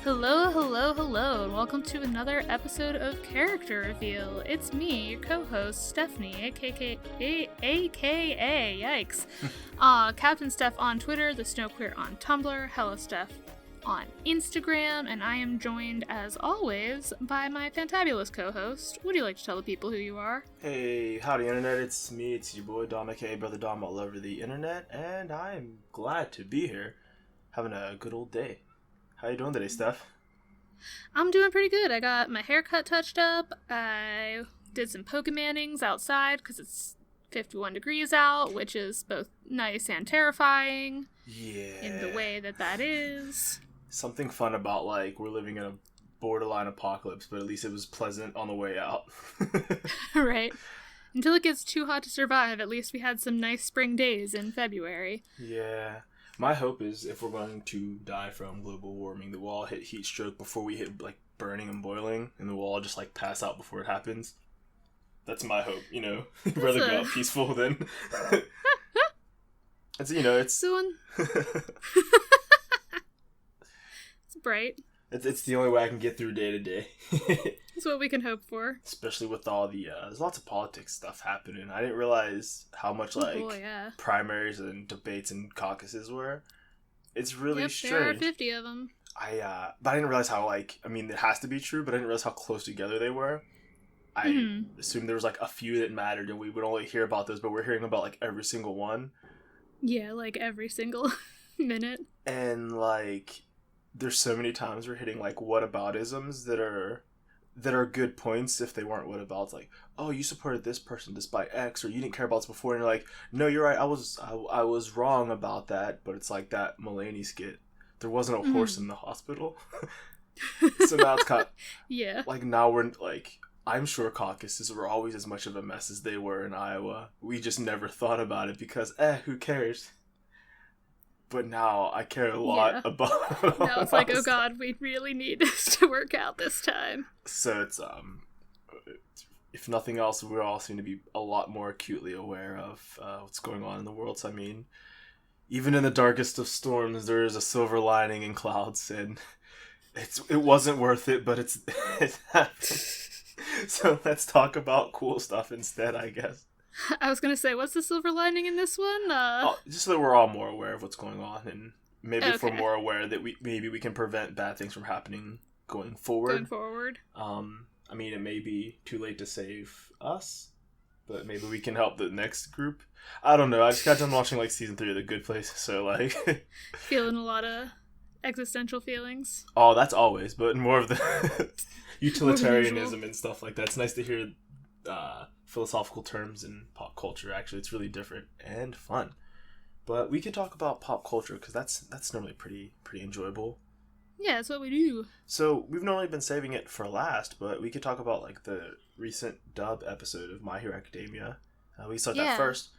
Hello, hello, hello, and welcome to another episode of Character Reveal. It's me, your co-host, Stephanie, aka yikes, Captain Steph on Twitter, the Snow Queer on Tumblr, Hello Steph on Instagram, and I am joined, as always, by my fantabulous co-host. Would you like to tell the people who you are? Hey, howdy internet, it's me, it's your boy Dom, aka Brother Dom all over the internet, and I'm glad to be here, having a good old day. How you doing today, Steph? I'm doing pretty good. I got my haircut touched up. I did some Pokemonings outside because it's 51 degrees out, which is both nice and terrifying. Yeah. In the way that is. Something fun about, we're living in a borderline apocalypse, but at least it was pleasant on the way out. Right. Until it gets too hot to survive, at least we had some nice spring days in February. Yeah. My hope is if we're going to die from global warming, that we'll all hit heat stroke before we hit, burning and boiling, and then we'll all just, pass out before it happens. That's my hope, I'd rather go out peaceful than... it's... So it's bright. It's the only way I can get through day to day. That's what we can hope for. Especially with all the, there's lots of politics stuff happening. I didn't realize how much, primaries and debates and caucuses were. It's really strange. There are 50 of them. But I didn't realize how, it has to be true, but I didn't realize how close together they were. I assumed there was, a few that mattered, and we would only hear about those, but we're hearing about, every single one. Yeah, every single minute. And, there's so many times we're hitting whataboutisms that are good points if they weren't whatabouts. Oh, you supported this person despite X, or you didn't care about this before, and you're like, no, you're right, I was wrong about that. But it's like that Mulaney skit. There wasn't a horse in the hospital. So now it's kind of, yeah. Now we're I'm sure caucuses were always as much of a mess as they were in Iowa. We just never thought about it because who cares? But now I care a lot about... Now it's oh god, we really need this to work out this time. So it's, if nothing else, we all seem to be a lot more acutely aware of what's going on in the world. So, I mean, even in the darkest of storms, there is a silver lining in clouds, and it wasn't worth it, but it happened. So let's talk about cool stuff instead, I guess. I was going to say, what's the silver lining in this one? Just so that we're all more aware of what's going on, and maybe if we're more aware that we can prevent bad things from happening going forward. I mean, it may be too late to save us, but maybe we can help the next group. I don't know. I just got done watching season 3 of The Good Place, so feeling a lot of existential feelings. Oh, that's always, but more of the utilitarianism and stuff like that. It's nice to hear philosophical terms in pop culture. Actually, it's really different and fun. But we could talk about pop culture because that's normally pretty enjoyable. Yeah, that's what we do. So we've normally been saving it for last, but we could talk about the recent dub episode of My Hero Academia. We saw that first,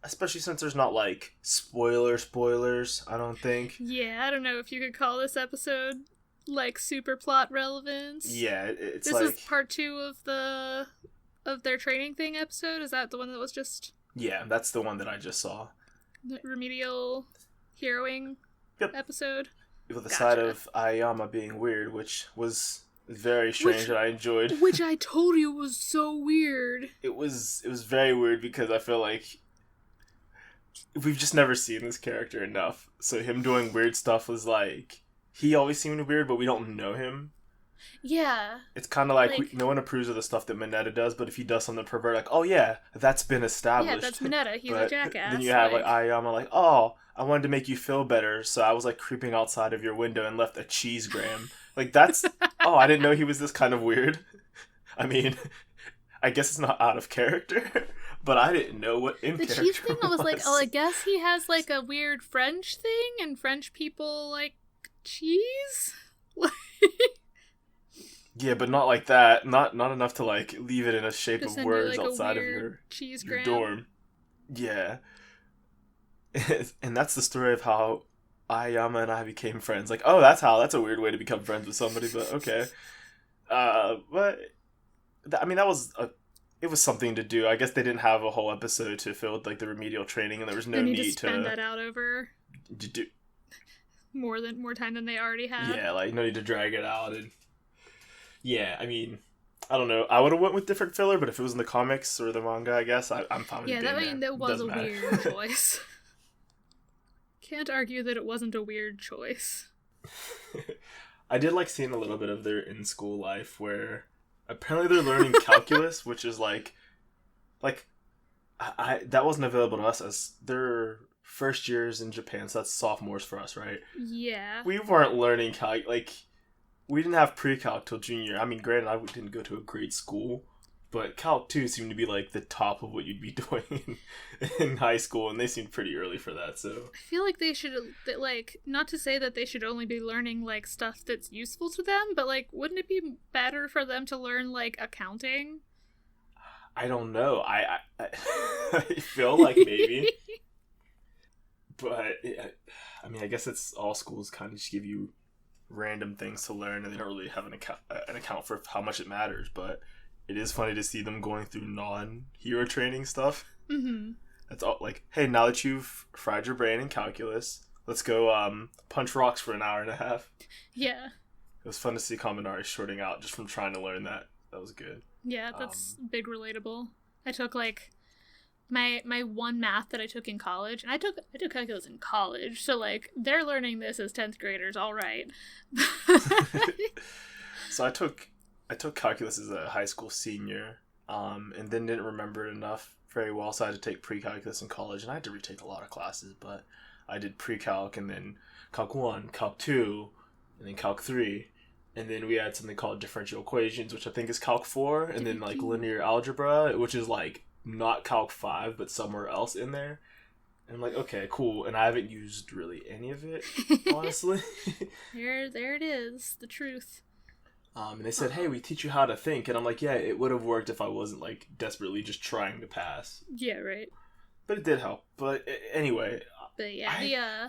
especially since there's not spoilers. I don't think. Yeah, I don't know if you could call this episode super plot relevance. Yeah, it's this is part 2 of their training thing episode. Is that the one that was just... Yeah, that's the one that I just saw. The remedial heroing episode. With the side of Aoyama being weird, which was very strange and I enjoyed. Which I told you was so weird. It was very weird because I feel like we've just never seen this character enough. So him doing weird stuff was he always seemed weird, but we don't know him. Yeah. It's kind of no one approves of the stuff that Mineta does, but if he does something pervert, oh yeah, that's been established. Yeah, that's Mineta. He's a jackass. Then you have Aoyama oh, I wanted to make you feel better, so I was creeping outside of your window and left a cheese gram. That's oh, I didn't know he was this kind of weird. I mean, I guess it's not out of character, but I didn't know what in character The cheese thing, I was oh, I guess he has a weird French thing, and French people like cheese? Yeah, but not like that. Not enough to leave it in a shape just of words you, outside of your dorm. Yeah. And that's the story of how Aoyama and I became friends. That's a weird way to become friends with somebody, but okay. But I mean, it was something to do. I guess they didn't have a whole episode to fill with the remedial training, and there was no need to spend that out over. more time than they already have. Yeah, like, no need to drag it out. And yeah, I mean, I don't know. I would have went with different filler, but if it was in the comics or the manga, I guess I'm fine with it being there. That was a Doesn't matter. weird choice. Can't argue that it wasn't a weird choice. I did like seeing a little bit of their in-school life where apparently they're learning calculus, which is like I that wasn't available to us as their first years in Japan, so that's sophomores for us, right? Yeah. We weren't learning we didn't have pre-calc till junior year. I mean, granted, I didn't go to a great school, but Calc 2 seemed to be like the top of what you'd be doing in high school, and they seemed pretty early for that, so. I feel like they should, like, not to say that they should only be learning, like, stuff that's useful to them, but, like, wouldn't it be better for them to learn, like, accounting? I don't know. I feel like maybe. But, I mean, I guess it's all schools kind of just give you random things to learn, and they don't really have an account for how much it matters, but it is funny to see them going through non-hero training stuff. Mm-hmm. That's all, like, hey, now that you've fried your brain in calculus, let's go punch rocks for an hour and a half. Yeah. It was fun to see Kaminari shorting out just from trying to learn that. That was good. Yeah, that's big relatable. I took, like, my one math that I took in college, and I took calculus in college, so, like, they're learning this as 10th graders, all right. So I took calculus as a high school senior, and then didn't remember it enough very well, so I had to take pre-calculus in college, and I had to retake a lot of classes, but I did pre-calc, and then calc 1, calc 2, and then calc 3, and then we had something called differential equations, which I think is calc 4, and then, like, linear algebra, which is, like, not calc 5, but somewhere else in there. And I'm like, okay, cool, and I haven't used really any of it, honestly. There it is, the truth. And they said, hey, we teach you how to think. And I'm like, yeah, it would have worked if I wasn't, like, desperately just trying to pass. Yeah, right. But it did help. But anyway. But yeah,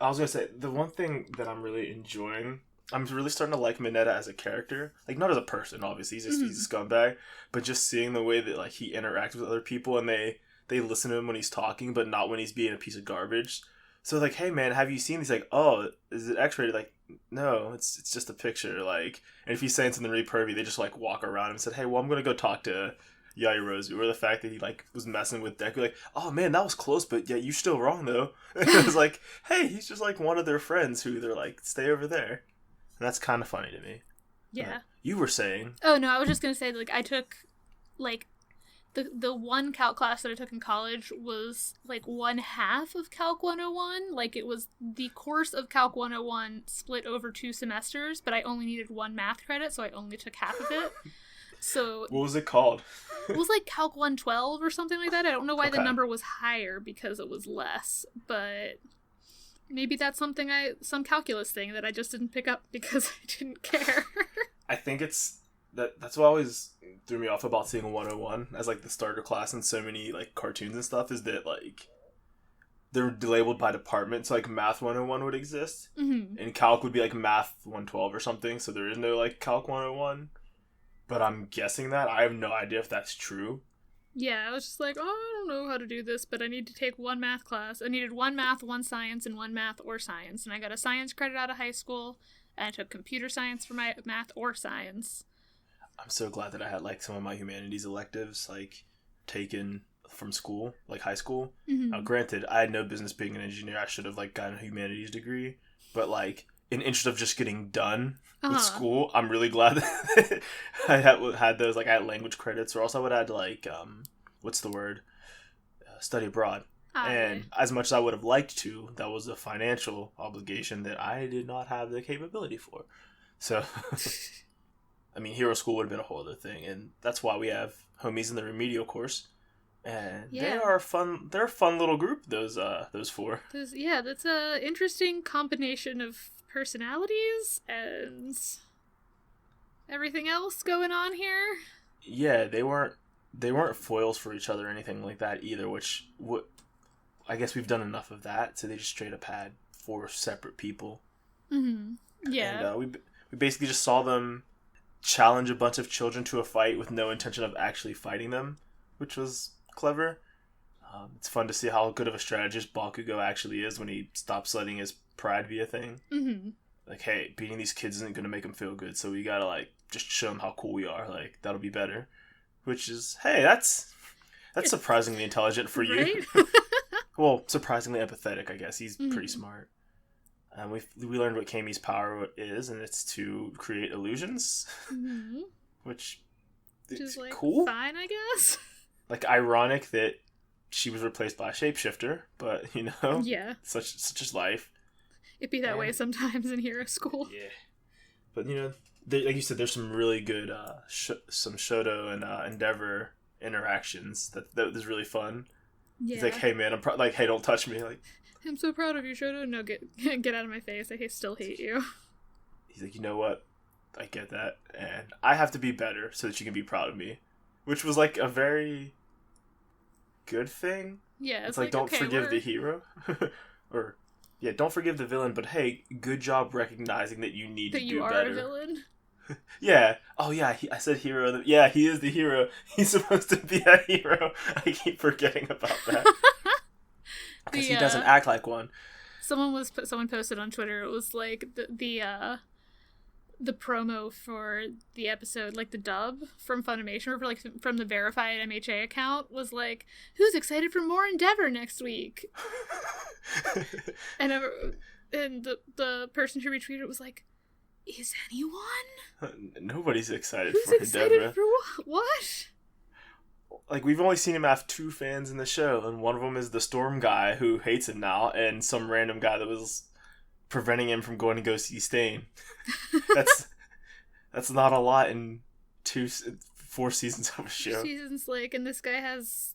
I was going to say, the one thing that I'm really enjoying, I'm really starting to like Mineta as a character. Like, not as a person, obviously. He's a scumbag. But just seeing the way that, like, he interacts with other people and they listen to him when he's talking, but not when he's being a piece of garbage. So, like, hey, man, have you seen? He's like, oh, is it X-rated? Like, no, it's just a picture. Like, and if he's saying something really pervy, they just, like, walk around and said, hey, well, I'm going to go talk to Yairozu. Or the fact that he, like, was messing with Deku. Like, oh, man, that was close, but yeah, you're still wrong, though. And it was like, hey, he's just, like, one of their friends who they're like, stay over there. And that's kind of funny to me. Yeah. You were saying. Oh, no, I was just going to say, like, I took, like, the one calc class that I took in college was, like, 1/2 of Calc 101. Like, it was the course of Calc 101 split over 2 semesters, but I only needed 1 math credit, so I only took half of it. So What was it called? It was, like, Calc 112 or something like that. I don't know why Okay. the number was higher because it was less, but maybe that's some calculus thing that I just didn't pick up because I didn't care. I think that's what always threw me off about seeing 101 as, like, the starter class in so many, like, cartoons and stuff, is that, like, they're labeled by department. So, like, Math 101 would exist, and Calc would be, like, Math 112 or something, so there is no, like, Calc 101. But I'm guessing that. I have no idea if that's true. Yeah, I was just like, oh, I don't know how to do this, but I need to take 1 math class. I needed 1 math, 1 science, and 1 math or science. And I got a science credit out of high school, and I took computer science for my math or science. I'm so glad that I had, like, some of my humanities electives, like, taken from school, like high school. Now, granted, I had no business being an engineer. I should have, like, gotten a humanities degree. But, like, in interest of just getting done with school, I'm really glad that I had those. Like, I had language credits, or else I would have had to, like, what's the word? Study abroad. And as much as I would have liked to, that was a financial obligation that I did not have the capability for. So, I mean, hero school would have been a whole other thing, and that's why we have homies in the remedial course. And they are fun. They're a fun little group. Those 4. That's a interesting combination of personalities and everything else going on here. Yeah, they weren't foils for each other or anything like that either. Which I guess we've done enough of that. So they just straight up had 4 separate people. Yeah, and we basically just saw them challenge a bunch of children to a fight with no intention of actually fighting them, which was clever. It's fun to see how good of a strategist Bakugo actually is when he stops letting his pride be a thing. Mm-hmm. Like, hey, beating these kids isn't going to make them feel good, so we gotta, like, just show them how cool we are. Like, that'll be better. Which is, hey, that's surprisingly intelligent for you. Right? Well, surprisingly empathetic, I guess. He's pretty smart. And we learned what Kami's power is, and it's to create illusions. Mm-hmm. Which is, like, cool. Fine, I guess. Like, ironic that she was replaced by a shapeshifter, but, you know, yeah, such is life. It'd be that way sometimes in hero school. Yeah. But, you know, like you said, there's some really good some Shoto and Endeavor interactions that was really fun. Yeah. He's like, hey, man, I'm like, hey, don't touch me. Like, I'm so proud of you, Shoto. No, get out of my face. I still hate you. He's like, you know what? I get that. And I have to be better so that you can be proud of me. Which was, like, a very good thing. Yeah, it's like, don't forgive the hero. Or, yeah, don't forgive the villain, but hey, good job recognizing that you need to do better. That you are a villain? Yeah. Oh, yeah, I said hero. Yeah, he is the hero. He's supposed to be a hero. I keep forgetting about that. Because he doesn't act like one. Someone posted on Twitter, it was like the promo for the episode, like the dub from Funimation, or from the verified MHA account, was like, who's excited for more Endeavor next week? and the person who retweeted it was like, is anyone? Nobody's excited who's for excited Endeavor. For what? Like, we've only seen him have 2 fans in the show, and one of them is the Storm guy who hates him now, and some random guy that was preventing him from going to go see Stain. That's not a lot in 4 seasons of a show. Seasons, like, and this guy has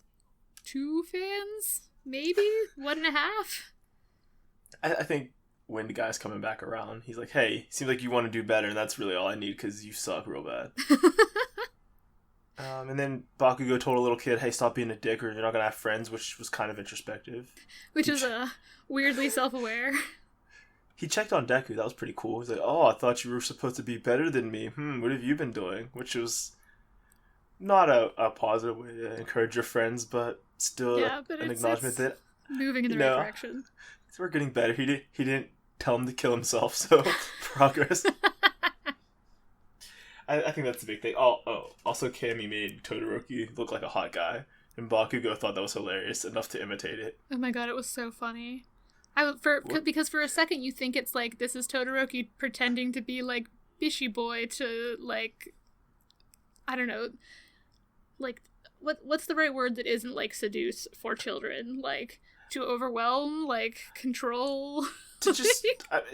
2 fans? Maybe? 1.5? I think Wind Guy's coming back around. He's like, hey, seems like you want to do better, and that's really all I need, because you suck real bad. And then Bakugo told a little kid, hey, stop being a dick or you're not going to have friends, which was kind of introspective. Which is weirdly self-aware. He checked on Deku. That was pretty cool. He's like, oh, I thought you were supposed to be better than me. What have you been doing? Which was not a positive way to encourage your friends, but still an acknowledgement that moving in the right direction. We're getting better. He didn't tell him to kill himself, so progress. I think that's the big thing. Also Kami made Todoroki look like a hot guy, and Bakugo thought that was hilarious enough to imitate it. Oh my god, it was so funny. Because for a second you think it's like, this is Todoroki pretending to be like Bishi Boy to, like, I don't know, like, what's the right word that isn't like seduce for children? Like, to overwhelm, like, control. To just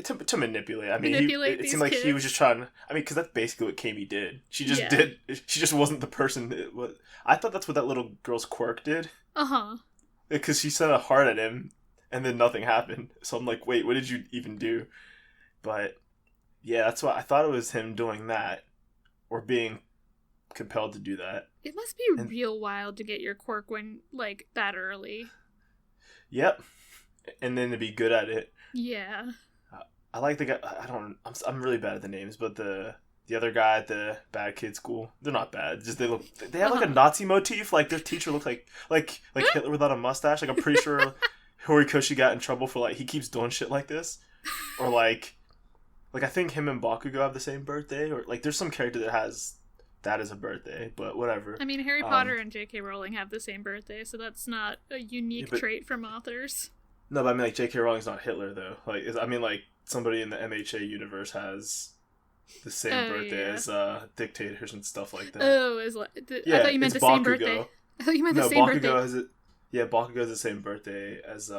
to manipulate. I mean, it seemed like kids. He was just trying. I mean, because that's basically what Kami did. She just did. She just wasn't the person that was. I thought that's what that little girl's quirk did. Because she set a heart at him, and then nothing happened. So I'm like, wait, what did you even do? But yeah, that's why I thought it was him doing that, or being compelled to do that. It must be real wild to get your quirk when, like, that early. Yep, and then to be good at it. Yeah. I like the guy. I'm really bad at the names, but the other guy at the bad kid school, they're not bad. Just they have like a Nazi motif. Like their teacher looked like Hitler without a mustache. Like I'm pretty sure Horikoshi got in trouble for, like, he keeps doing shit like this, or like I think him and Bakugo have the same birthday, or like there's some character that has that as a birthday. But whatever. I mean, Harry Potter and J.K. Rowling have the same birthday, so that's not a unique trait from authors. No, but I mean, like, J.K. Rowling's not Hitler, though. Like, I mean, like, somebody in the MHA universe has the same birthday as dictators and stuff like that. Oh, I thought you meant the same birthday. I thought you meant the same birthday. Bakugo has the same birthday as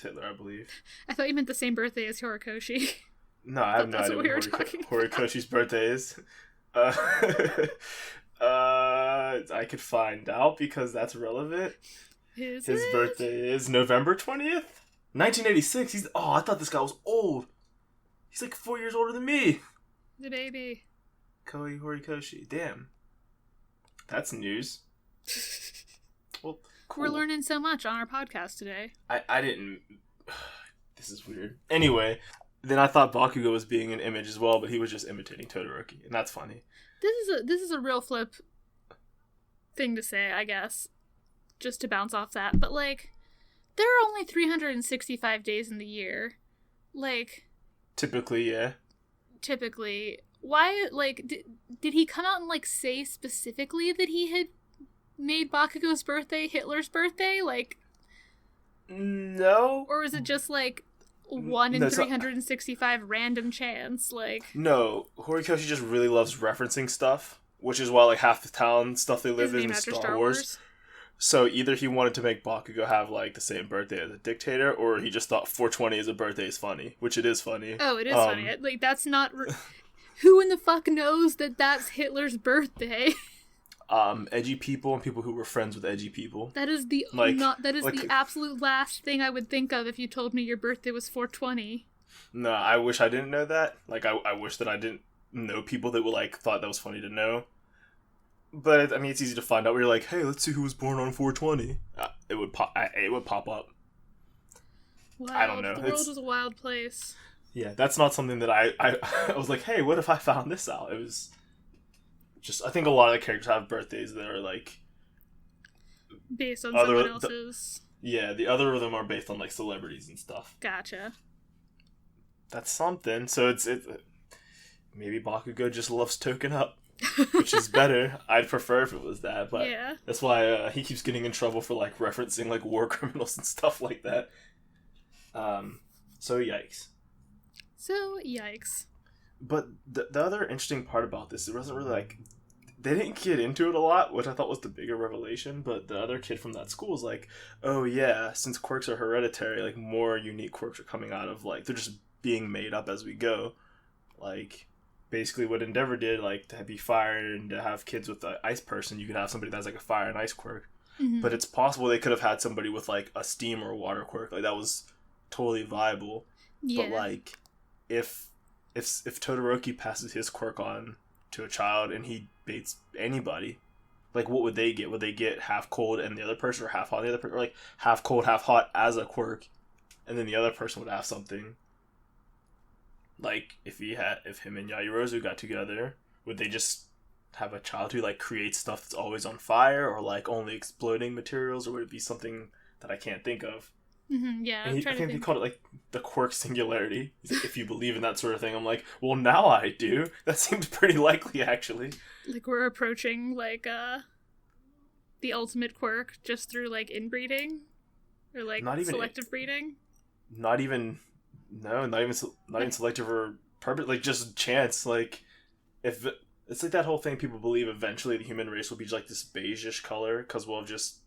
Hitler, I believe. I thought you meant the same birthday as Horikoshi. No, I have no idea what Horikoshi's birthday is. I could find out because that's relevant. His birthday is November 20th? 1986. I thought this guy was old. He's like 4 years older than me. The baby. Koei Horikoshi. Damn. That's news. Well, cool. We're learning so much on our podcast today. I didn't... This is weird. Anyway, then I thought Bakugo was being an image as well, but he was just imitating Todoroki, and that's funny. This is a real flip thing to say, I guess. just to bounce off that, but, like, there are only 365 days in the year. Like... Typically, yeah. Typically. Why, like, did he come out and, like, say specifically that he had made Bakugo's birthday Hitler's birthday? Like... No. Or was it just, like, 1 in 365 random chance? Like... No. Horikoshi just really loves referencing stuff, which is why, like, half the town stuff they live in is Star Wars. So either he wanted to make Bakugo have, like, the same birthday as a dictator, or he just thought 420 as a birthday is funny, which it is funny. Oh, it is funny. Like, that's not... Who in the fuck knows that that's Hitler's birthday? Edgy people and people who were friends with edgy people. That is the the absolute last thing I would think of if you told me your birthday was 420. No, I wish I didn't know that. Like, I wish that I didn't know people that were, like, thought that was funny to know. But, I mean, it's easy to find out where you're like, hey, let's see who was born on 420. It would pop up. Wild. I don't know. The world is a wild place. Yeah, that's not something that I was like, hey, what if I found this out? It was just, I think a lot of the characters have birthdays that are, like... Based on someone else's... The other of them are based on, like, celebrities and stuff. Gotcha. That's something. So it's maybe Bakugo just loves token up. Which is better. I'd prefer if it was that, but yeah. That's why he keeps getting in trouble for, like, referencing, like, war criminals and stuff like that. So yikes. But the other interesting part about this, it wasn't really, like, they didn't get into it a lot, which I thought was the bigger revelation, but the other kid from that school is like, oh yeah, since quirks are hereditary, like, more unique quirks are coming out of, like, they're just being made up as we go. Like... Basically what Endeavor did, like, to be fire and to have kids with an ice person, you could have somebody that's like a fire and ice quirk. Mm-hmm. But it's possible they could have had somebody with, like, a steam or a water quirk. Like, that was totally viable. Yeah. But, like, if Todoroki passes his quirk on to a child and he baits anybody, like, what would they get? Would they get half cold and the other person, or half hot and the other person? Or, like, half cold, half hot as a quirk, and then the other person would have something. Like, if him and Yaoyorozu got together, would they just have a child who, like, creates stuff that's always on fire, or, like, only exploding materials, or would it be something that I can't think of? Mm-hmm, yeah, I think they called it, like, the quirk singularity. If you believe in that sort of thing, I'm like, well, now I do. That seems pretty likely, actually. Like, we're approaching, like, the ultimate quirk just through, like, inbreeding? Or, like, selective breeding? Not even selective or purpose, like, just chance. Like, if it's like that whole thing people believe eventually the human race will be like this beige-ish color because we'll have just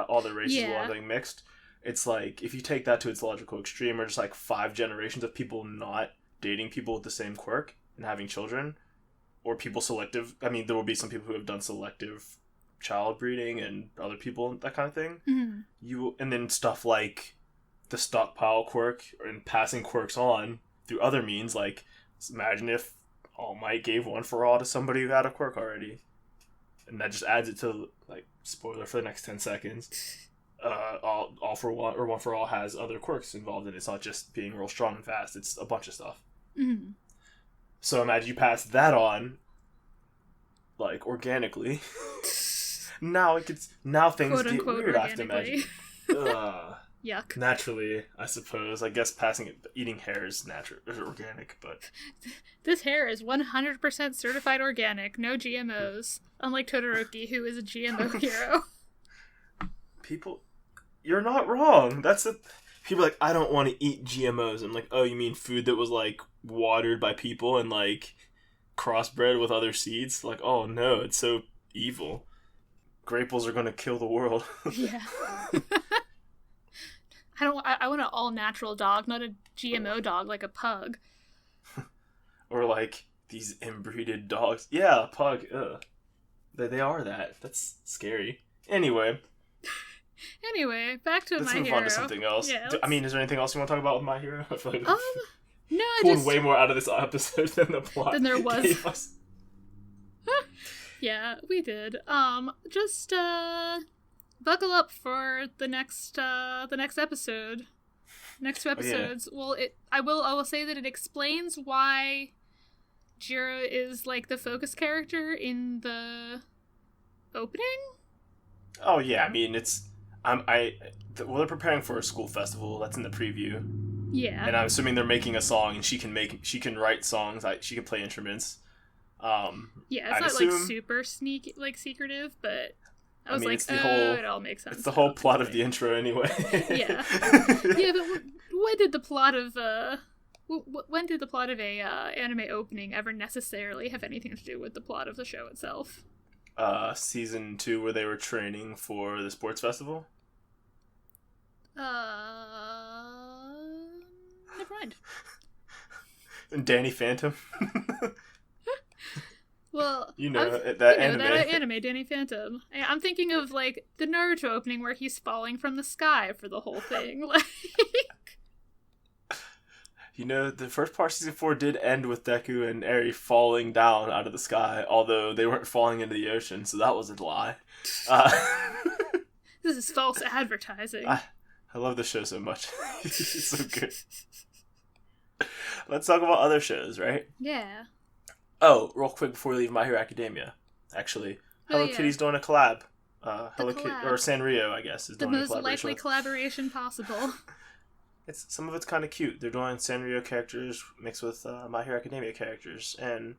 all the races will have, like, mixed. It's like, if you take that to its logical extreme, or just like 5 generations of people not dating people with the same quirk and having children, or people selective. I mean, there will be some people who have done selective child breeding and other people, that kind of thing. Mm-hmm. And then stuff like the stockpile quirk and passing quirks on through other means. Like, imagine if All Might gave One for All to somebody who had a quirk already, and that just adds it to, like, spoiler for the next 10 seconds. All for One or One for All has other quirks involved in it. It's not just being real strong and fast. It's a bunch of stuff. Mm-hmm. So imagine you pass that on, like, organically. Now things Quote, get unquote, weird. I have to imagine. Yuck. Naturally, I suppose. I guess eating hair is natural, is organic, but... This hair is 100% certified organic, no GMOs. Unlike Todoroki, who is a GMO hero. People... You're not wrong. People are like, I don't want to eat GMOs. I'm like, oh, you mean food that was, like, watered by people and, like, crossbred with other seeds? Like, oh no, it's so evil. Graples are gonna kill the world. Yeah. I want an all-natural dog, not a GMO dog, like a pug. Or, like, these inbreeded dogs. Yeah, a pug. Ugh. They are that. That's scary. Anyway, back to let's My Hero. Let's move on to something else. Yeah, is there anything else you want to talk about with My Hero? I feel like no, pulled way more out of this episode than the plot. Than there was. Yeah, we did. Just buckle up for the next episode. Next 2 episodes. Oh, yeah. Well, I will say that it explains why Jiro is, like, the focus character in the opening. Oh yeah, I mean they're preparing for a school festival. That's in the preview, Yeah. and I'm assuming they're making a song, and she can write songs. She can play instruments. Yeah, it's I'd not assume, like super secretive, but I was like, it's the whole, it all makes sense. it's the whole plot of the intro anyway. Yeah. Yeah, but when did the plot of when did the plot of a anime opening ever necessarily have anything to do with the plot of the show itself? Season 2, where they were training for the sports festival. Never mind. And Danny Phantom. Well, that anime. That anime, Danny Phantom. I'm thinking of like the Naruto opening where he's falling from the sky for the whole thing. Like, the first part of season 4 did end with Deku and Eri falling down out of the sky, although they weren't falling into the ocean, so that was a lie. This is false advertising. I love the show so much. It's so good. Let's talk about other shows, right? Yeah. Oh, real quick before we leave My Hero Academia, actually, Hello Kitty's doing a collab. Hello Kitty, or Sanrio, I guess, is doing a collaboration. The most likely collaboration possible. Some of it's kind of cute. They're doing Sanrio characters mixed with My Hero Academia characters, and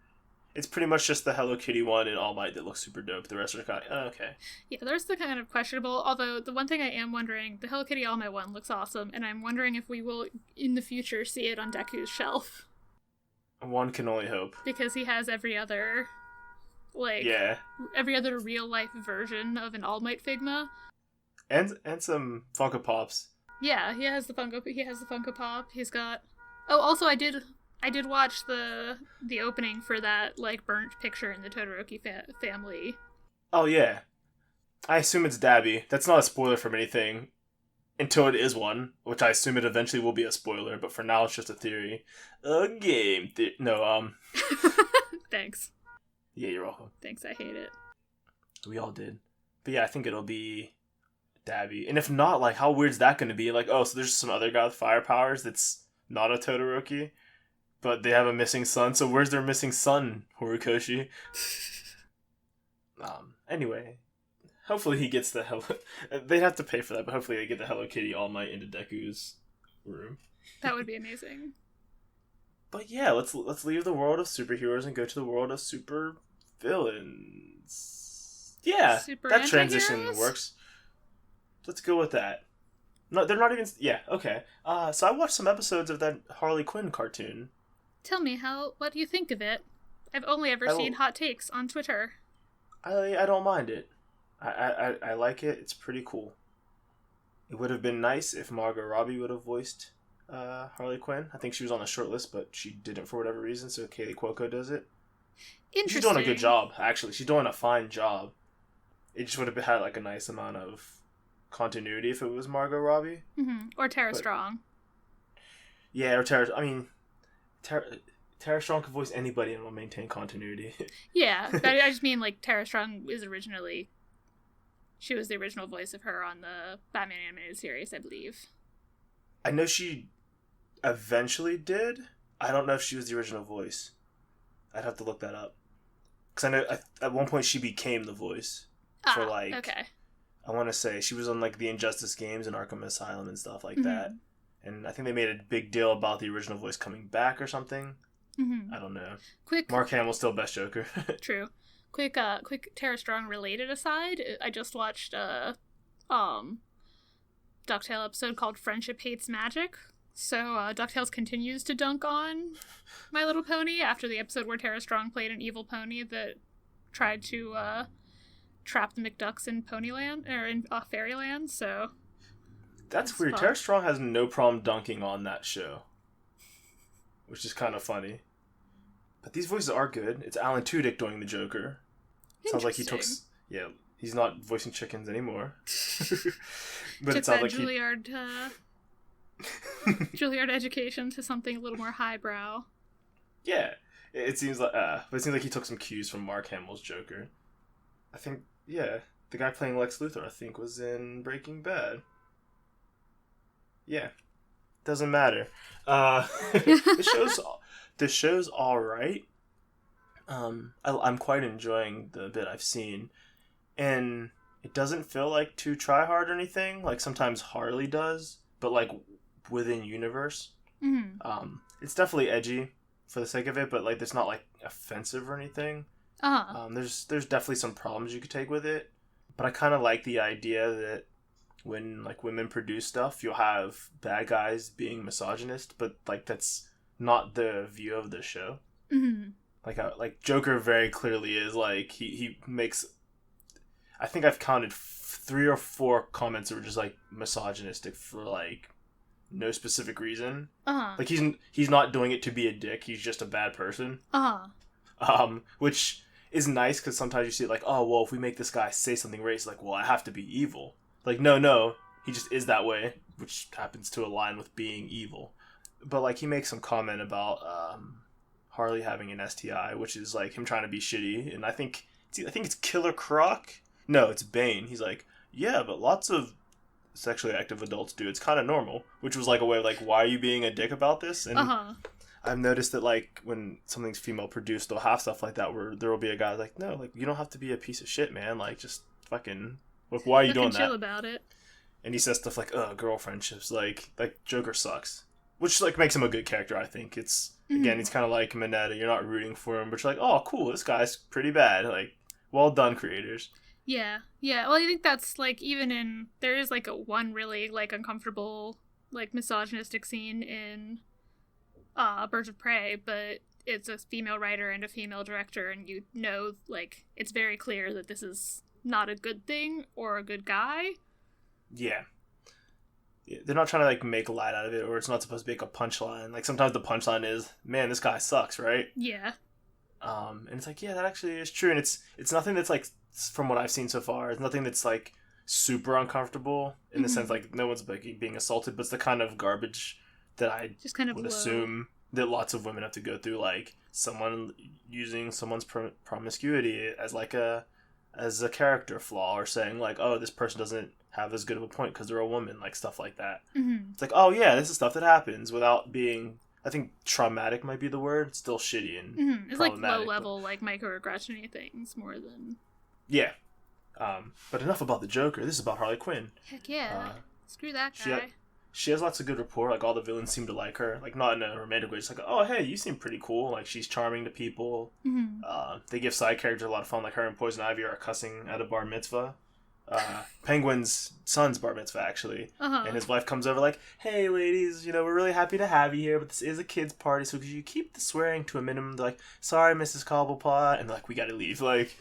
it's pretty much just the Hello Kitty one in All Might that looks super dope. The rest are kind of okay. Yeah, there's the kind of questionable. Although the one thing I am wondering, the Hello Kitty All Might one looks awesome, and I'm wondering if we will in the future see it on Deku's shelf. One can only hope, because he has every other real life version of an All Might Figma, and some Funko Pops. Yeah, he has the Funko Pop. He's got. Oh, also I did watch the opening for that like burnt picture in the Todoroki family. Oh yeah, I assume it's Dabby. That's not a spoiler from anything until it is one, which I assume it eventually will be a spoiler. But for now, it's just a theory. A game. Thanks. Yeah, you're welcome. Thanks. I hate it. We all did. But yeah, I think it'll be Dabby. And if not, like, how weird is that going to be? Like, oh, so there's some other guy with fire powers that's not a Todoroki, but they have a missing son. So where's their missing son, Horikoshi? Anyway, hopefully he gets the they'd have to pay for that, but hopefully they get the Hello Kitty All Might into Deku's room. That would be amazing. But yeah, let's leave the world of superheroes and go to the world of super villains. Yeah, super that transition works. Let's go with that. No, they're not even. Yeah, okay. So I watched some episodes of that Harley Quinn cartoon. Tell me what do you think of it? I've only ever seen hot takes on Twitter. I don't mind it. I like it. It's pretty cool. It would have been nice if Margot Robbie would have voiced Harley Quinn. I think she was on the short list, but she didn't for whatever reason, so Kaylee Cuoco does it. Interesting. She's doing a good job, actually. She's doing a fine job. It just would have had like a nice amount of continuity if it was Margot Robbie. Mm-hmm. Or Tara Strong. Yeah, or Tara... I mean, Tara Strong could voice anybody and will maintain continuity. Yeah, I just mean like Tara Strong is she was the original voice of her on the Batman animated series, I believe. I know she eventually did. I don't know if she was the original voice. I'd have to look that up. Because I know at one point she became the voice. Okay. I want to say she was on like the Injustice games and Arkham Asylum and stuff like that. And I think they made a big deal about the original voice coming back or something. Mm-hmm. I don't know. Mark Hamill's still best Joker. True. Quick Tara Strong related aside. I just watched DuckTale episode called Friendship Hates Magic. So DuckTales continues to dunk on My Little Pony after the episode where Tara Strong played an evil pony that tried to trap the McDucks in Ponyland or in Fairyland. So that's weird. Fun. Tara Strong has no problem dunking on that show, which is kind of funny. But these voices are good. It's Alan Tudyk doing the Joker. Sounds like he took... Yeah, he's not voicing chickens anymore. But it sounds like Juilliard education to something a little more highbrow. Yeah, it seems like... but it seems like he took some cues from Mark Hamill's Joker. I think, yeah, the guy playing Lex Luthor, I think, was in Breaking Bad. Yeah. Doesn't matter. The show's alright. I'm quite enjoying the bit I've seen. And it doesn't feel like too try hard or anything. Like sometimes Harley does, but like within universe. It's definitely edgy for the sake of it, but like it's not like offensive or anything. There's definitely some problems you could take with it, but I kind of like the idea that when like women produce stuff, you'll have bad guys being misogynist, but like that's not the view of the show. Like Joker very clearly is like he makes. I think I've counted 3 or 4 comments that were just like misogynistic for like no specific reason. Like he's not doing it to be a dick. He's just a bad person. Which is nice because sometimes you see it like, oh well, if we make this guy say something racist, like, well, I have to be evil. Like no, he just is that way, which happens to align with being evil. But like he makes some comment about Harley having an STI, which is like him trying to be shitty, and I think it's Killer Croc. No, it's Bane. He's like, yeah, but lots of sexually active adults do. It's kind of normal, which was like a way of like, why are you being a dick about this? And I've noticed that like when something's female produced, they'll have stuff like that where there will be a guy like, no, like you don't have to be a piece of shit, man. Like just fucking, like why are you doing that? Chill about it. And he says stuff like, girl friendships, like Joker sucks, which like makes him a good character. I think it's again, he's kind of like Mineta. You're not rooting for him, but you're like, oh, cool, this guy's pretty bad. Like, well done, creators. Yeah. Well, I think that's, like, even in... There is, like, one really, like, uncomfortable, like, misogynistic scene in Birds of Prey, but it's a female writer and a female director, and you know, like, it's very clear that this is not a good thing or a good guy. Yeah. They're not trying to, like, make light out of it, or it's not supposed to be, like, a punchline. Like, sometimes the punchline is, man, this guy sucks, right? Yeah. And it's like, yeah, that actually is true, and it's nothing that's, like... From what I've seen so far, it's nothing that's like super uncomfortable in the sense like no one's like being assaulted, but it's the kind of garbage that I just kind of would assume that lots of women have to go through, like someone using someone's promiscuity as like a character flaw, or saying like, oh, this person doesn't have as good of a point because they're a woman, like stuff like that. It's like, oh yeah, this is stuff that happens without being, I think traumatic might be the word. It's still shitty and it's like low level, like microaggression things more than. Yeah. But enough about the Joker. This is about Harley Quinn. Heck yeah. Screw that guy. She has lots of good rapport. Like, all the villains seem to like her. Like, not in a romantic way. Just like, oh, hey, you seem pretty cool. Like, she's charming to people. They give side characters a lot of fun. Like, her and Poison Ivy are cussing at a bar mitzvah. Penguin's son's bar mitzvah, actually. And his wife comes over like, hey, ladies, you know, we're really happy to have you here, but this is a kid's party, so could you keep the swearing to a minimum? They're like, sorry, Mrs. Cobblepot. And they're like, we gotta leave. Like,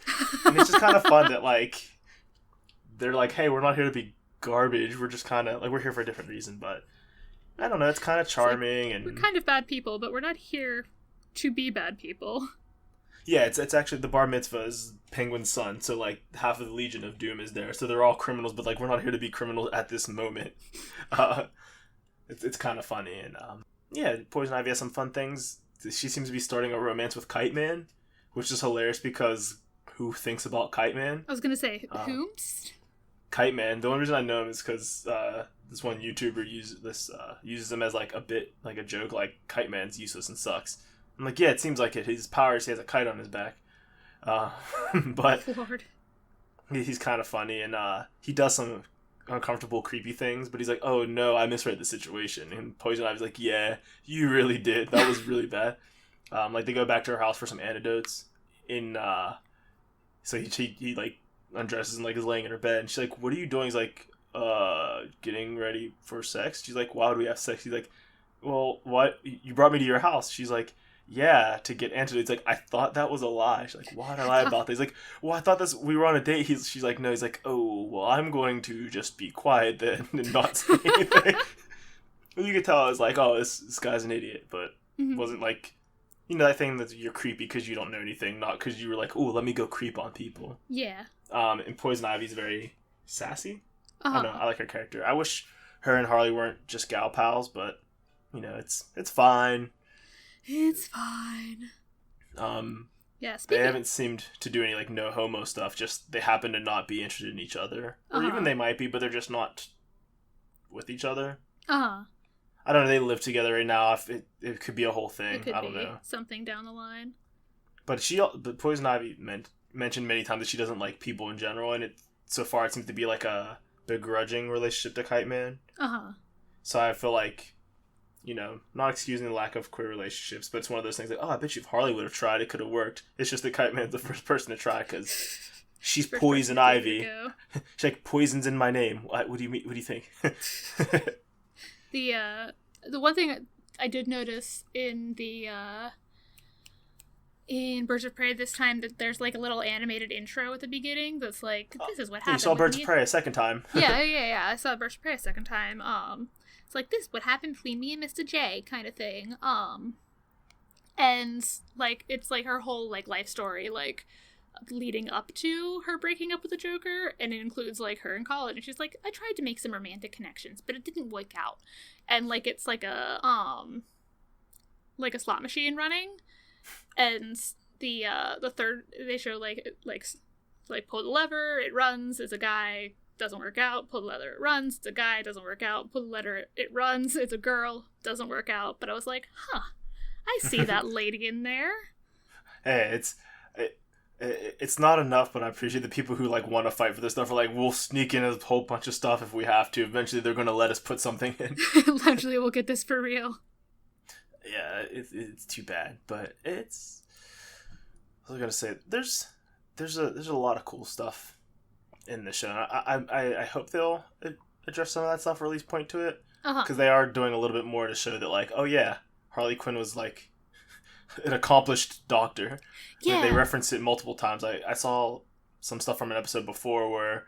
and it's just kind of fun that, like, they're like, hey, we're not here to be garbage. We're just kind of, like, we're here for a different reason, but I don't know. It's kind of charming. Like, and we're kind of bad people, but we're not here to be bad people. Yeah, it's actually, the bar mitzvah is Penguin's son, so, like, half of the Legion of Doom is there, so they're all criminals, but, like, we're not here to be criminals at this moment. It's kind of funny, and, yeah, Poison Ivy has some fun things. She seems to be starting a romance with Kite Man, which is hilarious because who thinks about Kite Man? I was gonna say, whomst? Kite Man. The only reason I know him is because, this one YouTuber uses him as, like, a bit, like, a joke, like, Kite Man's useless and sucks. I'm like, yeah, it seems like it. His powers, he has a kite on his back. But Lord. He's kind of funny, and he does some uncomfortable, creepy things, but he's like, oh no, I misread the situation. And Poison Ivy's like, yeah, you really did. That was really bad. Like, they go back to her house for some antidotes. So he like, undresses and, like, is laying in her bed, and she's like, what are you doing? He's like, getting ready for sex? She's like, why would we have sex? He's like, well, what? You brought me to your house. She's like, yeah, to get antidotes. Like, I thought that was a lie. She's like, why'd I lie about this? He's like, well, I thought we were on a date. She's like, no. He's like, oh, well, I'm going to just be quiet then and not say anything. You could tell I was like, oh, this guy's an idiot, but wasn't like, you know, that thing that you're creepy because you don't know anything, not because you were like, oh, let me go creep on people. Yeah. And Poison Ivy's very sassy. I don't know. I like her character. I wish her and Harley weren't just gal pals, but, you know, it's fine. It's fine. Yeah, they haven't seemed to do any, like, no homo stuff, just they happen to not be interested in each other. Or even they might be, but they're just not with each other. I don't know, they live together right now. If it could be a whole thing. I don't know. Something down the line. But Poison Ivy mentioned many times that she doesn't like people in general, and so far it seems to be like a begrudging relationship to Kite Man. So I feel like, not excusing the lack of queer relationships, but it's one of those things like, oh, I bet you if Harley would have tried, it could have worked. It's just that Kite Man's the first person to try because she's Poison Ivy. She's like, poison's in my name. What do you mean? What do you think? The one thing I did notice in Birds of Prey this time, that there's like a little animated intro at the beginning that's like, this is what happened. You saw Birds of Prey a second time. yeah. I saw Birds of Prey a second time. It's like, this is what happened between me and Mr. J kind of thing. And like, it's like her whole like life story, like leading up to her breaking up with the Joker, and it includes like her in college, and she's like, I tried to make some romantic connections, but it didn't work out. And like, it's like a slot machine running. And the third, they show like pull the lever, it runs, it's a guy, doesn't work out, pull the lever, it runs, it's a guy, doesn't work out, pull the lever, it runs, it's a girl, doesn't work out. But I was like, I see that lady in there. Hey, it's not enough, but I appreciate the people who like want to fight for this stuff are like, we'll sneak in a whole bunch of stuff if we have to. Eventually they're going to let us put something in. Eventually we'll get this for real. Yeah, it's too bad, but it's. I was gonna say there's a lot of cool stuff in the show. I hope they'll address some of that stuff or at least point to it, because they are doing a little bit more to show that like, oh yeah, Harley Quinn was like an accomplished doctor. Yeah, they reference it multiple times. I saw some stuff from an episode before where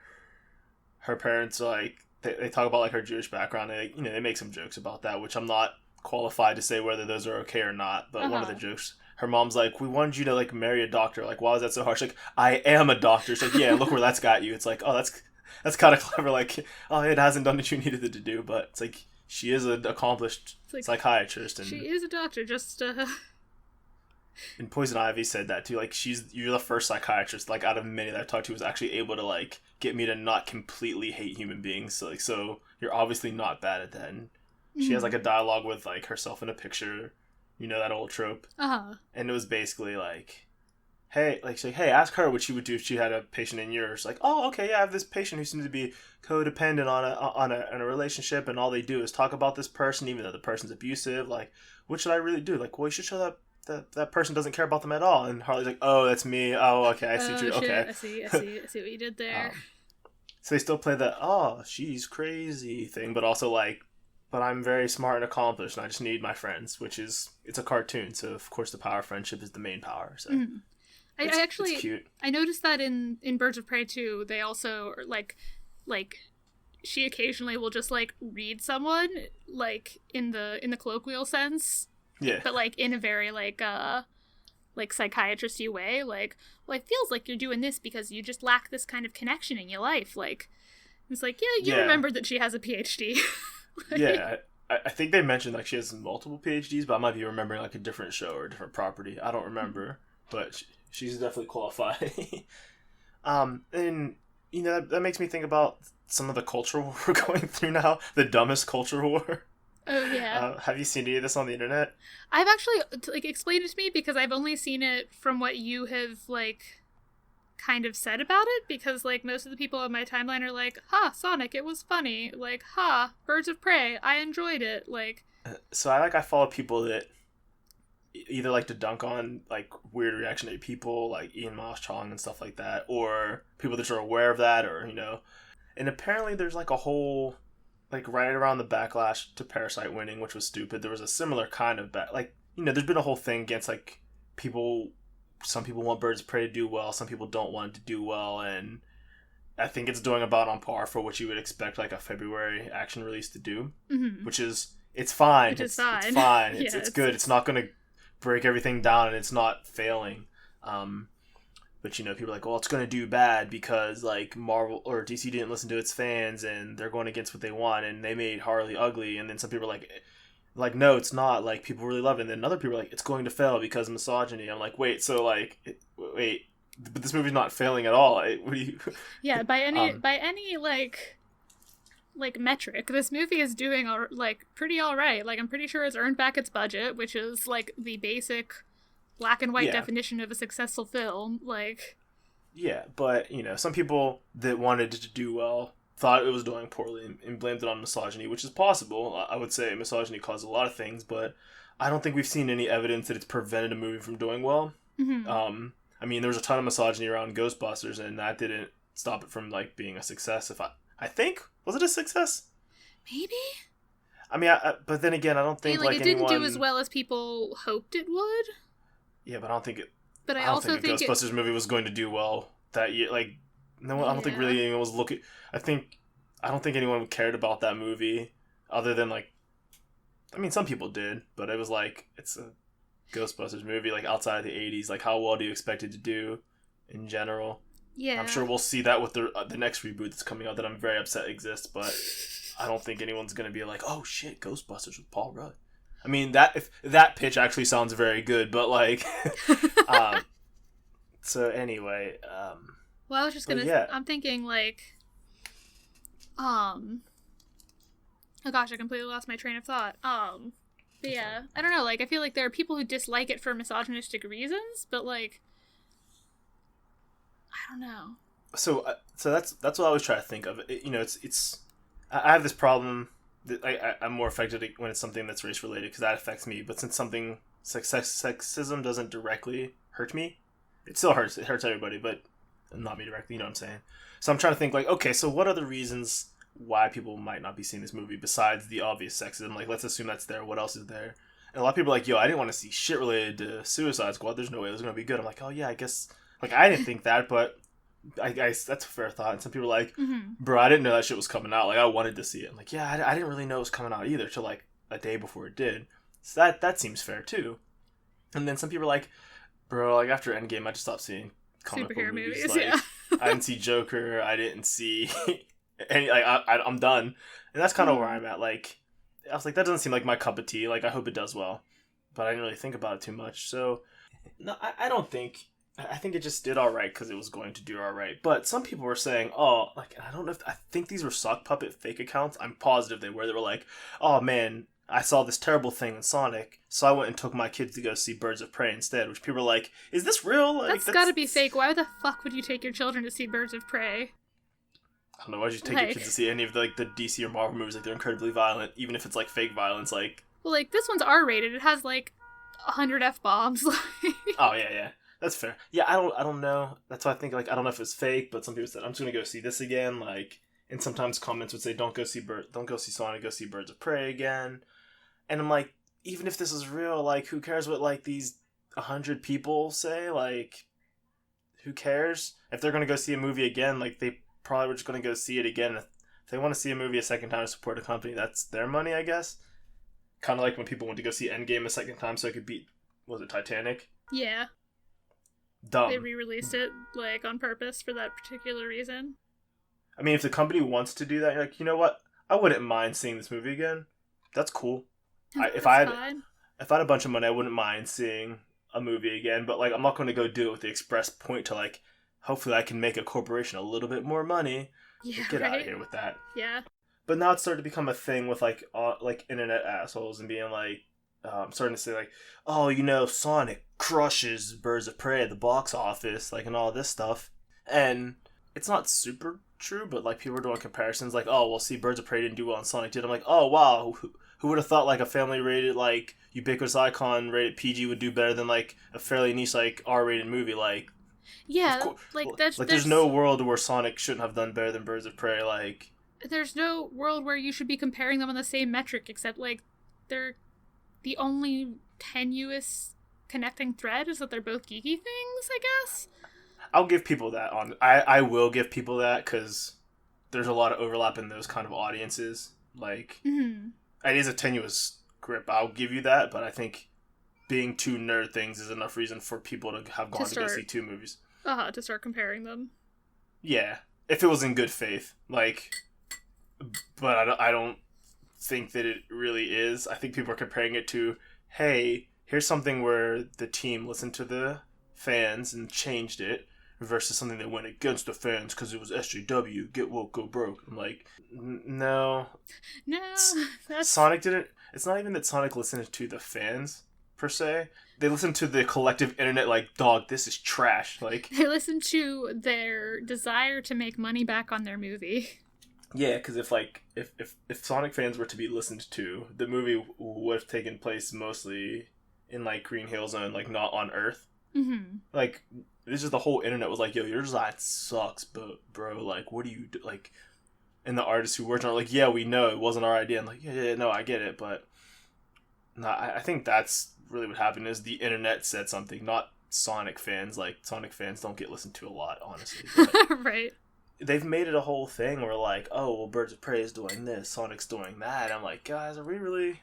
her parents are like they talk about like her Jewish background. They make some jokes about that, which I'm not qualified to say whether those are okay or not, but one of the jokes, her mom's like, we wanted you to like marry a doctor, like why is that so harsh? Like, I am a doctor. It's like, yeah, look where that's got you. It's like, oh, that's kind of clever, like, oh, it hasn't done what you needed it to do, but it's like, she is an accomplished psychiatrist, and she is a doctor, just and Poison Ivy said that too, like, you're the first psychiatrist like out of many that I've talked to who's actually able to like get me to not completely hate human beings, so you're obviously not bad at that. And she has like a dialogue with like herself in a picture, that old trope. And it was basically like, hey, like, she's like, hey, ask her what she would do if she had a patient in yours. Like, oh, okay, yeah, I have this patient who seems to be codependent on a relationship, and all they do is talk about this person, even though the person's abusive. Like, what should I really do? Like, well, you should show that person doesn't care about them at all. And Harley's like, oh, that's me. Oh, okay, I see what you. Okay, I see what you did there. So they still play the she's crazy thing, but also like, but I'm very smart and accomplished, and I just need my friends, it's a cartoon, so of course the power of friendship is the main power. So it's cute. I noticed that in Birds of Prey too, they also like she occasionally will just like read someone like in the colloquial sense. Yeah. But like in a very like psychiatrist-y way, like, well, it feels like you're doing this because you just lack this kind of connection in your life. Like, it's like, yeah, you remember that she has a PhD. Yeah, I think they mentioned like she has multiple PhDs, but I might be remembering like a different show or a different property. I don't remember, but she's definitely qualified. And that makes me think about some of the culture war we're going through now. The dumbest culture war. Oh yeah. Have you seen any of this on the internet? I've actually like explained it to me, because I've only seen it from what you have like kind of said about it, because like most of the people on my timeline are like, Sonic, it was funny, like, Birds of Prey, I enjoyed it, like. So I follow people that either like to dunk on like weird reactionary people like Ian Miles Chong and stuff like that, or people that are aware of that, or and apparently there's like a whole like right around the backlash to Parasite winning, which was stupid, there was a similar kind of there's been a whole thing against like people. Some people want Birds of Prey to do well, some people don't want it to do well, and I think it's doing about on par for what you would expect like a February action release to do, which is, it's fine. It's fine. Yeah, it's good. It's not going to break everything down, and it's not failing. But people are like, well, it's going to do bad because like Marvel or DC didn't listen to its fans, and they're going against what they want, and they made Harley ugly. And then some people are like, no, it's not. Like, people really love it. And then other people are like, it's going to fail because of misogyny. I'm like, wait, so like, but this movie's not failing at all. What do you? Yeah, by any like metric, this movie is doing pretty all right. Like, I'm pretty sure it's earned back its budget, which is like the basic black and white definition of a successful film. Like, Yeah, but, some people that wanted it to do well thought it was doing poorly and blamed it on misogyny, which is possible. I would say misogyny caused a lot of things, but I don't think we've seen any evidence that it's prevented a movie from doing well. Mm-hmm. There was a ton of misogyny around Ghostbusters, and that didn't stop it from, being a success. I think, was it a success? Maybe? But then again, I don't think, it didn't do as well as people hoped it would. Yeah, but I don't think it... But I don't think a Ghostbusters movie was going to do well that year. No, I don't think really anyone was looking... I don't think anyone cared about that movie other than, some people did, but it was it's a Ghostbusters movie, outside of the 80s. How well do you expect it to do in general? Yeah. I'm sure we'll see that with the next reboot that's coming out that I'm very upset exists, but I don't think anyone's going to be like, oh shit, Ghostbusters with Paul Rudd. If that pitch actually sounds very good, but so anyway, well, I was just gonna. I'm thinking oh gosh, I completely lost my train of thought. But yeah, I don't know. I feel like there are people who dislike it for misogynistic reasons, but I don't know. So that's what I always try to think of. It's I have this problem that I'm more affected when it's something that's race related because that affects me. But since something sexism doesn't directly hurt me, it still hurts. It hurts everybody, but not me directly. You know what I'm saying? So I'm trying to think okay, so what are the reasons why people might not be seeing this movie besides the obvious sexism? Let's assume that's there. What else is there? And a lot of people are yo, I didn't want to see shit related to Suicide Squad. There's no way it was going to be good. I'm oh yeah, I guess, I didn't think that, but I guess that's a fair thought. And some people are bro, I didn't know that shit was coming out. I wanted to see it. I'm yeah, I didn't really know it was coming out either till a day before it did. So that seems fair too. And then some people are bro, after Endgame, I just stopped seeing comic book movies. Yeah. I didn't see Joker. I didn't see any. I'm done. And that's kind of where I'm at. I was that doesn't seem like my cup of tea. I hope it does well, but I didn't really think about it too much. So, no, I don't think. I think it just did all right because it was going to do all right. But some people were saying, oh, I don't know if I think these were sock puppet fake accounts. I'm positive they were. They were oh man, I saw this terrible thing in Sonic, so I went and took my kids to go see Birds of Prey instead. Which people were is this real? That's gotta be fake. Why the fuck would you take your children to see Birds of Prey? I don't know. Why would you take your kids to see any of the DC or Marvel movies? They're incredibly violent, even if it's fake violence. Well, this one's R-rated. It has 100 F-bombs. Oh yeah. That's fair. Yeah, I don't know. That's why I think I don't know if it's fake, but some people said I'm just gonna go see this again. And sometimes comments would say don't go see Sonic, go see Birds of Prey again. And I'm even if this is real, who cares what these 100 people say? Who cares if they're gonna go see a movie again? They probably were just gonna go see it again. If they want to see a movie a second time to support a company, that's their money, I guess. Kind of like when people went to go see Endgame a second time so it could beat, was it Titanic? Yeah. Dumb. They re-released it on purpose for that particular reason. If the company wants to do that, you're you know what? I wouldn't mind seeing this movie again. That's cool. If I had a bunch of money, I wouldn't mind seeing a movie again. But I'm not going to go do it with the express point to hopefully I can make a corporation a little bit more money. Yeah, Get out of here with that. Yeah. But now it's started to become a thing with internet assholes and being starting to say oh, Sonic crushes Birds of Prey at the box office, and all this stuff. And it's not super true, but people are doing comparisons oh, well, see, Birds of Prey didn't do well and Sonic did. I'm oh, wow, who would have thought a family rated, ubiquitous icon rated PG would do better than a fairly niche R-rated movie. Yeah, there's no world where Sonic shouldn't have done better than Birds of Prey. There's no world where you should be comparing them on the same metric, except they're the only tenuous connecting thread is that they're both geeky things, I guess. I'll give people that. I will give people that because there's a lot of overlap in those kind of audiences. Mm-hmm. It is a tenuous grip. I'll give you that, but I think being two nerd things is enough reason for people to have gone to go see two movies. To start comparing them. Yeah, if it was in good faith, but I don't think that it really is. I think people are comparing it to, hey, here's something where the team listened to the fans and changed it, versus something that went against the fans because it was SJW, get woke, go broke. I'm no. No, Sonic didn't. It's not even that Sonic listened to the fans per se. they listen to the collective internet like, dog, this is trash. Like, they listen to their desire to make money back on their movie. Yeah, because if Sonic fans were to be listened to, the movie would have taken place mostly in like Green Hill Zone, like not on Earth. Mm-hmm. Like, this is the whole internet was like, yo, your design sucks, but bro, like, what do you do? Like, and the artists who worked on it, like, yeah, we know it wasn't our idea. I'm like, yeah, no, I get it, but no, I think that's really what happened is the internet said something, not Sonic fans. Like, Sonic fans don't get listened to a lot, honestly. But right. They've made it a whole thing where like, oh, well, Birds of Prey is doing this, Sonic's doing that. I'm like, guys, are we really?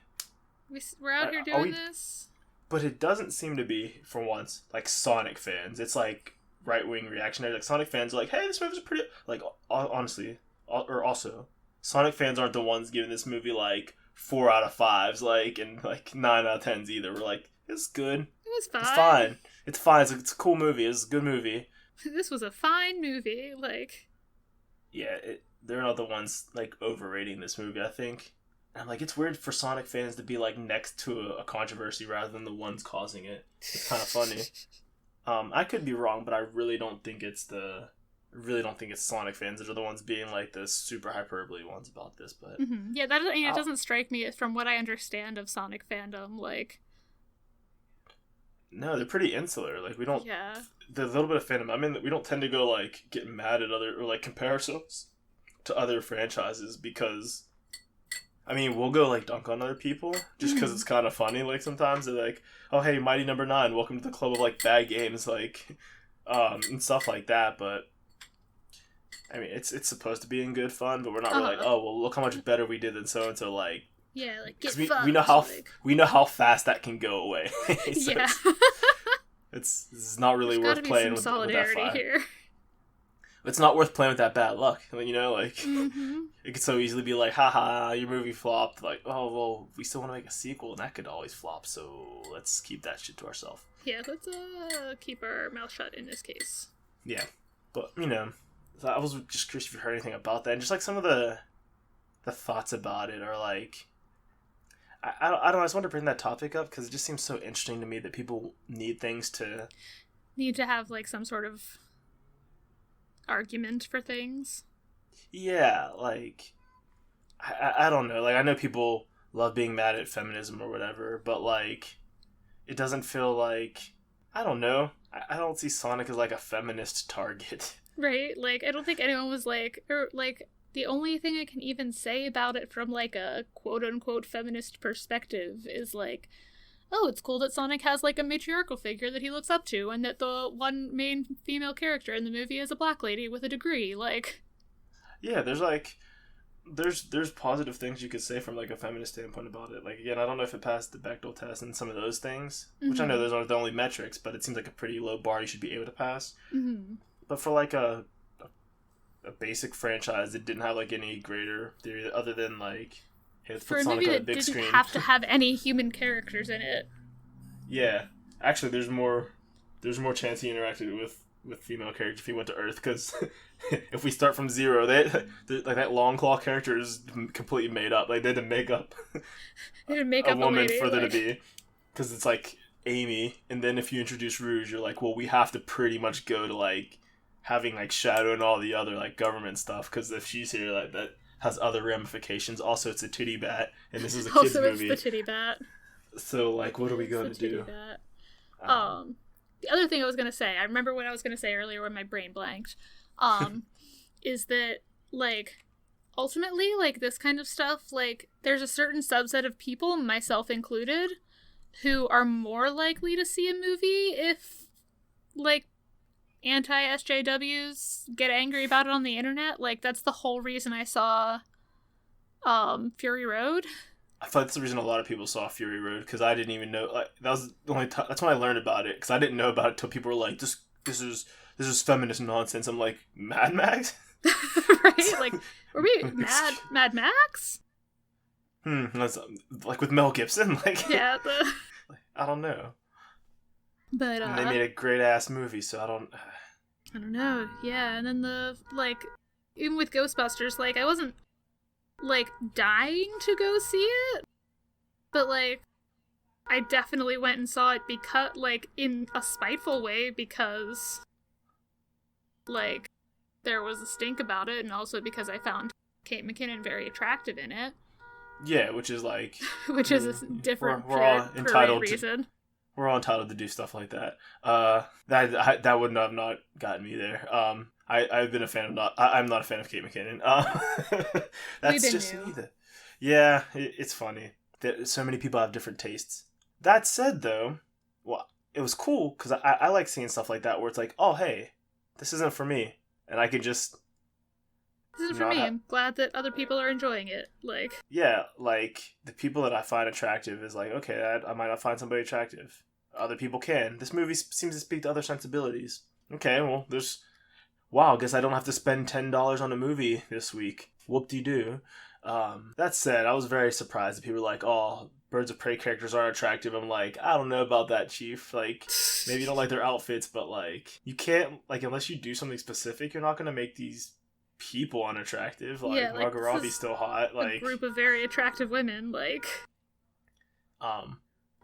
We're out here doing this? But it doesn't seem to be, for once, like Sonic fans. It's like right-wing reactionary. Like, Sonic fans are like, hey, this movie's pretty... Like, honestly, or also, Sonic fans aren't the ones giving this movie like 4 out of 5s, like, and like 9 out of 10s either. We're like, it's good. It was fine. It's fine. It's fine. It's a cool movie. It's a good movie. This was a fine movie. Like... Yeah, they're not the ones, like, overrating this movie, I think. And I'm like, it's weird for Sonic fans to be, like, next to a controversy rather than the ones causing it. It's kind of funny. I could be wrong, but I really don't think it's Sonic fans that are the ones being, like, the super hyperbole ones about this, but... Mm-hmm. Yeah, it doesn't strike me, from what I understand of Sonic fandom, like... No, they're pretty insular. Like, we don't... Yeah. The little bit of fandom, I mean, we don't tend to go, like, get mad at other... Or, like, compare ourselves to other franchises because... I mean, we'll go, like, dunk on other people just because it's kind of funny, like, sometimes. They're like, oh, hey, Mighty Number 9, welcome to the club of, like, bad games, like, and stuff like that, but... I mean, it's supposed to be in good fun, but we're not really like, oh, well, look how much better we did than so-and-so, like... Yeah, like, get we know how we know how fast that can go away. So yeah. it's not really There's worth playing with that fire. Here. It's not worth playing with that bad luck. You know, like, mm-hmm. It could so easily be like, haha, your movie flopped. Like, oh, well, we still want to make a sequel, and that could always flop, so let's keep that shit to ourselves. Yeah, let's keep our mouth shut in this case. Yeah, but, you know, I was just curious if you heard anything about that, and just, like, some of the thoughts about it are, like... I don't know, I just wanted to bring that topic up because it just seems so interesting to me that people need things to... Need to have, like, some sort of argument for things. Yeah, like... I don't know. Like, I know people love being mad at feminism or whatever, but, like, it doesn't feel like... I don't know. I don't see Sonic as, like, a feminist target. Right? Like, I don't think anyone was, like... Or, like... The only thing I can even say about it from, like, a quote-unquote feminist perspective is, like, oh, it's cool that Sonic has, like, a matriarchal figure that he looks up to, and that the one main female character in the movie is a black lady with a degree, like... Yeah, there's, like... There's positive things you could say from, like, a feminist standpoint about it. Like, again, I don't know if it passed the Bechdel test and some of those things, which I know those aren't the only metrics, but it seems like a pretty low bar you should be able to pass. Mm-hmm. But for, like, a basic franchise that didn't have, like, any greater theory other than, like, hey, let's for put a Sonic movie on a that big didn't screen. have to have any human characters in it. Yeah. Actually, there's more chance he interacted with female characters if he went to Earth, because if we start from zero, like, that Long Claw character is completely made up. Like, they had to make up a woman lady, for there like... to be. Because it's, like, Amy, and then if you introduce Rouge, you're like, well, we have to pretty much go to, like, having, like, Shadow and all the other, like, government stuff, because if she's here, like, that has other ramifications. Also, it's a titty bat, and this is a kid's movie. Also, it's the titty bat. So, like, what are we going to do? The other thing I was going to say, I remember what I was going to say earlier when my brain blanked, is that, like, ultimately, like, this kind of stuff, like, there's a certain subset of people, myself included, who are more likely to see a movie if, like, anti-SJWs get angry about it on the internet. Like, that's the whole reason I saw Fury Road. I thought that's the reason a lot of people saw Fury Road, because I didn't even know, like, that was the only time, that's when I learned about it, because I didn't know about it till people were like, this is feminist nonsense. I'm like, Mad Max? Right? Like, were we Mad Max? That's, like, with Mel Gibson, like... Yeah, I don't know. But, and they made a great-ass movie, so I don't know, yeah, and then even with Ghostbusters, like, I wasn't, like, dying to go see it, but, like, I definitely went and saw it because, like, in a spiteful way, because, like, there was a stink about it, and also because I found Kate McKinnon very attractive in it. Yeah, which is like... which is a different we're all entitled reason. We're all entitled to do stuff like that. That would have not gotten me there. I've been a fan of I'm not a fan of Kate McKinnon. That's just neither. Yeah, it's funny that so many people have different tastes. That said, though, well, it was cool because I like seeing stuff like that where it's like, oh, hey, this isn't for me, and I can just. This isn't for me. I'm glad that other people are enjoying it. Like. Yeah, like the people that I find attractive is like, okay, I might not find somebody attractive. Other people can. This movie seems to speak to other sensibilities. Okay, well, wow, I guess I don't have to spend $10 on a movie this week. Whoop-de-doo. That said, I was very surprised that people were like, oh, Birds of Prey characters aren't attractive. I'm like, I don't know about that, Chief. Like, maybe you don't like their outfits, but, like, you can't, like, unless you do something specific, you're not going to make these people unattractive. Like, yeah, Margot Robbie's still hot. Like, a group of very attractive women, like.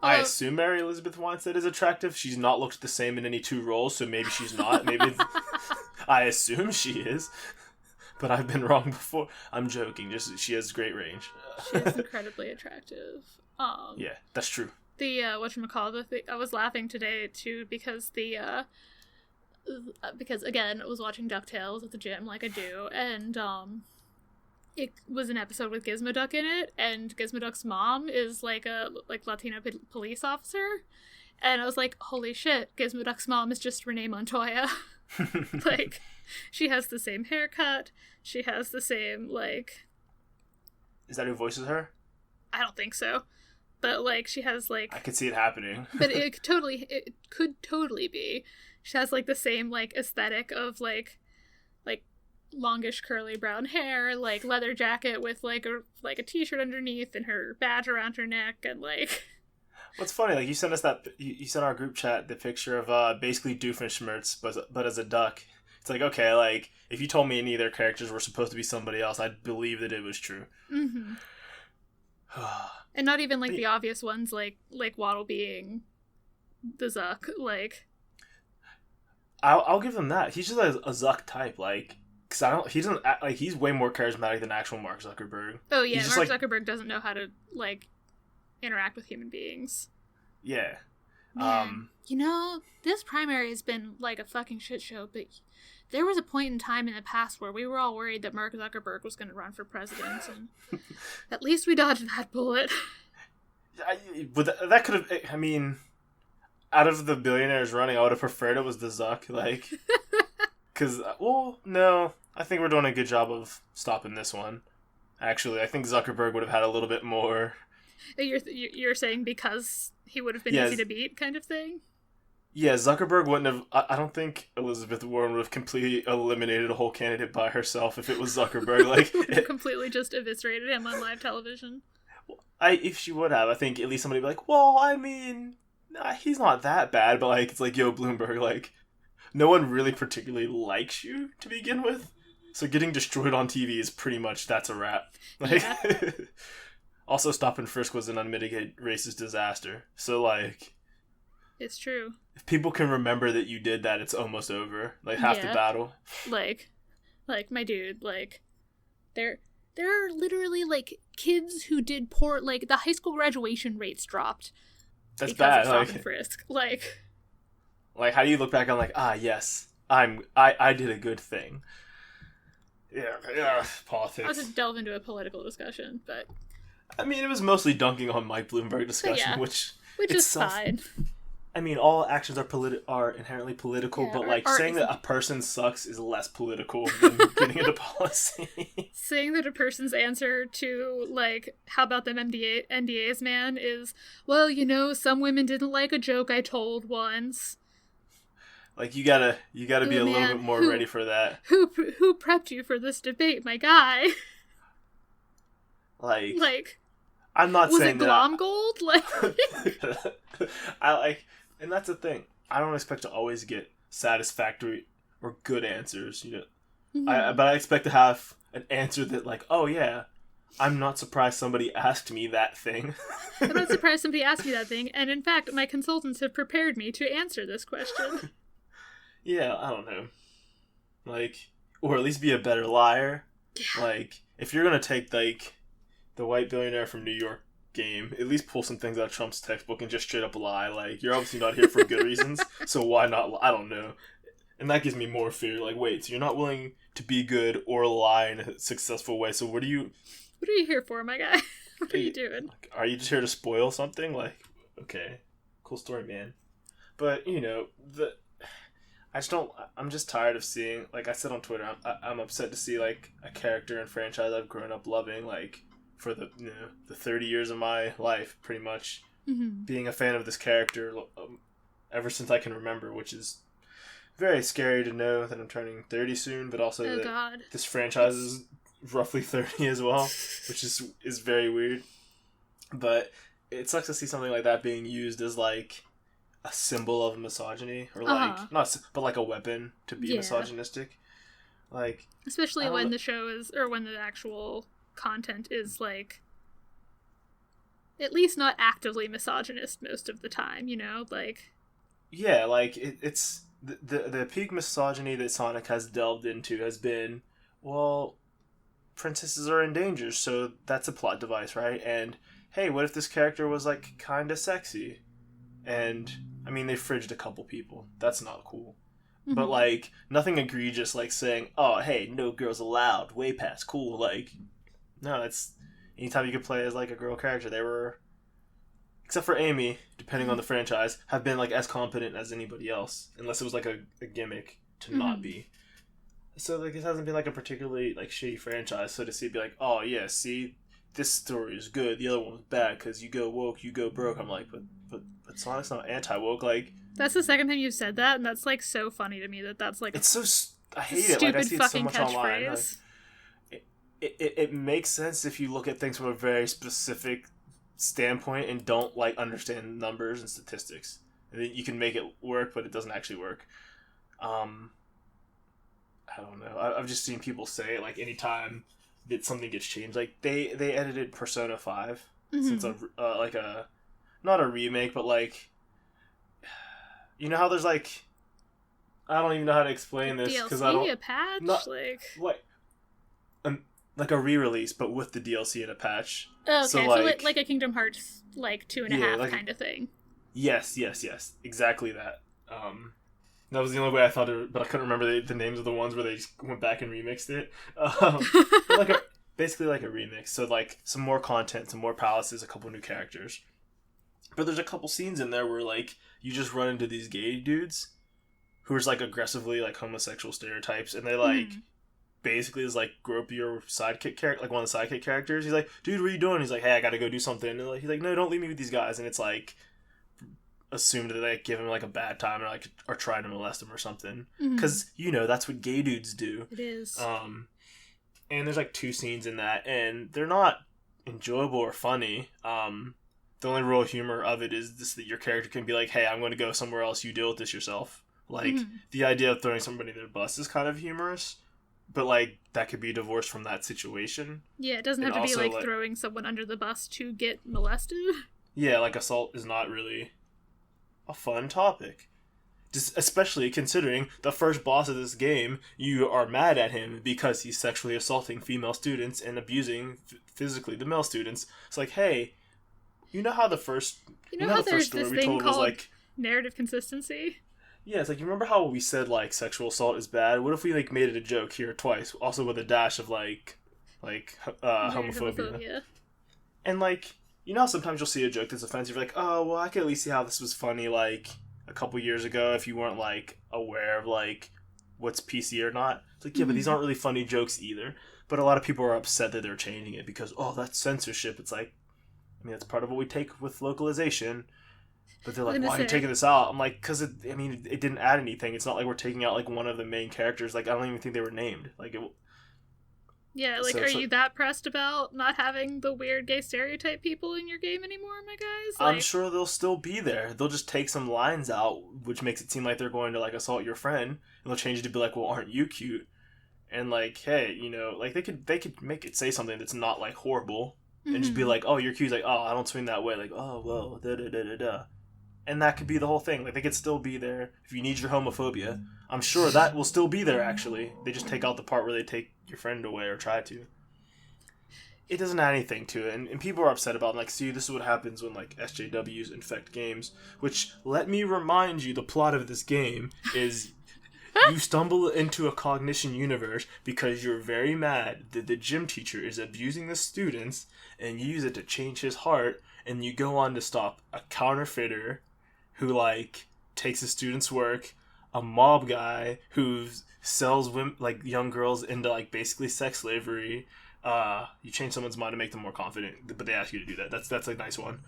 I assume Mary Elizabeth Winstead is attractive. She's not looked the same in any two roles, so maybe she's not. Maybe I assume she is. But I've been wrong before. I'm joking. Just she has great range. She's incredibly attractive. Yeah, that's true. The whatchamacallit, I was laughing today too because because again I was watching DuckTales at the gym like I do, and it was an episode with Gizmoduck in it, and Gizmoduck's mom is like a Latino police officer, and I was like, holy shit, Gizmoduck's mom is just Renee Montoya. Like, she has the same haircut, she has the same, like... Is that who voices her? I don't think so. But, like, she has, like... I could see it happening. But it could totally be. She has, like, the same, like, aesthetic of, like longish curly brown hair, like leather jacket with like a t-shirt underneath and her badge around her neck, and like... What's funny, like, you sent us you sent our group chat the picture of basically Doofenshmirtz but as a duck. It's like, okay, like, if you told me any of their characters were supposed to be somebody else, I'd believe that it was true. Mm-hmm. And not even like the obvious ones, like Waddle being the Zuck. Like, I'll give them that. He's just a Zuck type, like. Because he doesn't act, like, he's way more charismatic than actual Mark Zuckerberg. Oh yeah, Mark Zuckerberg doesn't know how to like interact with human beings. Yeah. Man, you know, this primary has been like a fucking shit show, but there was a point in time in the past where we were all worried that Mark Zuckerberg was going to run for president, and at least we dodged that bullet. But that could have, I mean, out of the billionaires running, I would have preferred it was the Zuck, like, because, well, no. I think we're doing a good job of stopping this one. Actually, I think Zuckerberg would have had a little bit more... You're saying because he would have been easy to beat, kind of thing? Yeah, Zuckerberg wouldn't have... I don't think Elizabeth Warren would have completely eliminated a whole candidate by herself if it was Zuckerberg. Like, completely just eviscerated him on live television. If she would have, I think at least somebody would be like, well, I mean, he's not that bad, but, like, it's like, yo, Bloomberg, like, no one really particularly likes you to begin with. So getting destroyed on TV is pretty much, that's a wrap. Like, yeah. Also, Stop and Frisk was an unmitigated racist disaster. So, like... It's true. If people can remember that you did that, it's almost over. Like, half the battle. Like, my dude, like, there are literally, like, kids who did poor... Like, the high school graduation rates dropped. That's bad. Of Stop and Frisk. Like, how do you look back on, like, yes, I did a good thing. Yeah, politics. I'll just delve into a political discussion, but... I mean, it was mostly dunking on Mike Bloomberg discussion, which is fine. I mean, all actions are inherently political, but, like, saying that a person sucks is less political than getting into policy. Saying that a person's answer to, like, how about them NDAs, man, is, well, you know, some women didn't like a joke I told once. Like, you gotta be a little bit more ready for that. Who prepped you for this debate, my guy? Like, I'm not saying that. Was it Glomgold? Like, and that's the thing. I don't expect to always get satisfactory or good answers, you know. Mm-hmm. But I expect to have an answer that, like, oh yeah, I'm not surprised somebody asked me that thing. I'm not surprised somebody asked me that thing, and in fact, my consultants have prepared me to answer this question. Yeah, I don't know. Like, or at least be a better liar. Yeah. Like, if you're gonna take, like, the white billionaire from New York game, at least pull some things out of Trump's textbook and just straight up lie. Like, you're obviously not here for good reasons, so why not? I don't know. And that gives me more fear. Like, wait, so you're not willing to be good or lie in a successful way, so what are you here for, my guy? What are you doing? Like, are you just here to spoil something? Like, okay, cool story, man. But, you know, I'm just tired of seeing, like I said on Twitter, I'm upset to see, like, a character and franchise I've grown up loving, like, for the 30 years of my life, pretty much, being a fan of this character ever since I can remember, which is very scary to know that I'm turning 30 soon, but also this franchise is roughly 30 as well, which is very weird. But it sucks to see something like that being used as, like, a symbol of misogyny, or like but like a weapon to be misogynistic. Like, especially when the show is, or when the actual content is, like, at least not actively misogynist most of the time, you know? Like, yeah, like it's the peak misogyny that Sonic has delved into has been, well, princesses are in danger, so that's a plot device, right? And hey, what if this character was, like, kind of sexy? And I mean, they fridged a couple people. That's not cool. But, like, nothing egregious, like saying, oh, hey, no girls allowed, way past cool. Like, no, it's anytime you could play as, like, a girl character, they were, except for Amy, depending on the franchise, have been, like, as competent as anybody else, unless it was, like, a gimmick to not be. So, like, it hasn't been, like, a particularly, like, shitty franchise, so to see it be like, oh, yeah, see, this story is good, the other one was bad, because you go woke, you go broke. I'm like, but Sonic's not anti-woke, like... That's the second time you've said that, and that's, like, so funny to me that's, like... It's so... I hate it. Like, I see it so much online. Like, it makes sense if you look at things from a very specific standpoint and don't, like, understand numbers and statistics. And then you can make it work, but it doesn't actually work. I don't know. I've just seen people say it, like, anytime that something gets changed. Like, they edited Persona 5 since not a remake, but, like, you know how there's, like, I don't even know how to explain this, because I don't... DLC, a patch? Like a re-release, but with the DLC and a patch. Oh, okay, so like a Kingdom Hearts, like, 2.5 like, kind of thing. Yes, exactly that. That was the only way I thought it, but I couldn't remember the names of the ones where they just went back and remixed it. Basically like a remix, so, like, some more content, some more palaces, a couple new characters. But there's a couple scenes in there where, like, you just run into these gay dudes who are, like, aggressively, like, homosexual stereotypes, and they, like, basically is, like, grope your sidekick character, like, one of the sidekick characters. He's like, dude, what are you doing? He's like, hey, I gotta go do something. And he's like, no, don't leave me with these guys. And it's, like, assumed that they give him, like, a bad time, or, like, are trying to molest him or something. Because, you know, that's what gay dudes do. It is. And there's, like, 2 scenes in that, and they're not enjoyable or funny. The only real humor of it is this, that your character can be like, hey, I'm going to go somewhere else, you deal with this yourself. Like, the idea of throwing somebody in their bus is kind of humorous, but, like, that could be divorced from that situation. Yeah, it doesn't have to be, like, throwing someone under the bus to get molested. Yeah, like, assault is not really a fun topic. Just especially considering the first boss of this game, you are mad at him because he's sexually assaulting female students and abusing physically the male students. It's like, hey... You know how the first story we told was, like, narrative consistency? Yeah, it's like, you remember how we said, like, sexual assault is bad? What if we, like, made it a joke here twice, also with a dash of, like homophobia? And, like, you know how sometimes you'll see a joke that's offensive, you're like, oh, well, I can at least see how this was funny, like, a couple years ago if you weren't, like, aware of, like, what's PC or not. It's like, yeah, but these aren't really funny jokes either. But a lot of people are upset that they're changing it because, oh, that's censorship. It's like, I mean, that's part of what we take with localization. But they're like, why are you taking this out? I'm like, because it didn't add anything. It's not like we're taking out, like, one of the main characters. Like, I don't even think they were named. Like, it... Yeah, like, are you that pressed about not having the weird gay stereotype people in your game anymore, my guys? Like... I'm sure they'll still be there. They'll just take some lines out, which makes it seem like they're going to, like, assault your friend. And they'll change it to be like, well, aren't you cute? And like, hey, you know, like they could make it say something that's not like horrible, and just be like, oh, you're accused, like, oh, I don't swing that way, like, oh, well, da da da da da, and that could be the whole thing. Like, they could still be there if you need your homophobia. I'm sure that will still be there. Actually, they just take out the part where they take your friend away or try to. It doesn't add anything to it, and people are upset about it. Like, see, this is what happens when like SJWs infect games. Which, let me remind you, the plot of this game is. You stumble into a cognition universe because you're very mad that the gym teacher is abusing the students, and you use it to change his heart, and you go on to stop a counterfeiter who, like, takes the students' work, a mob guy who sells women, like, young girls into, like, basically sex slavery. You change someone's mind to make them more confident, but they ask you to do that. That's a nice one.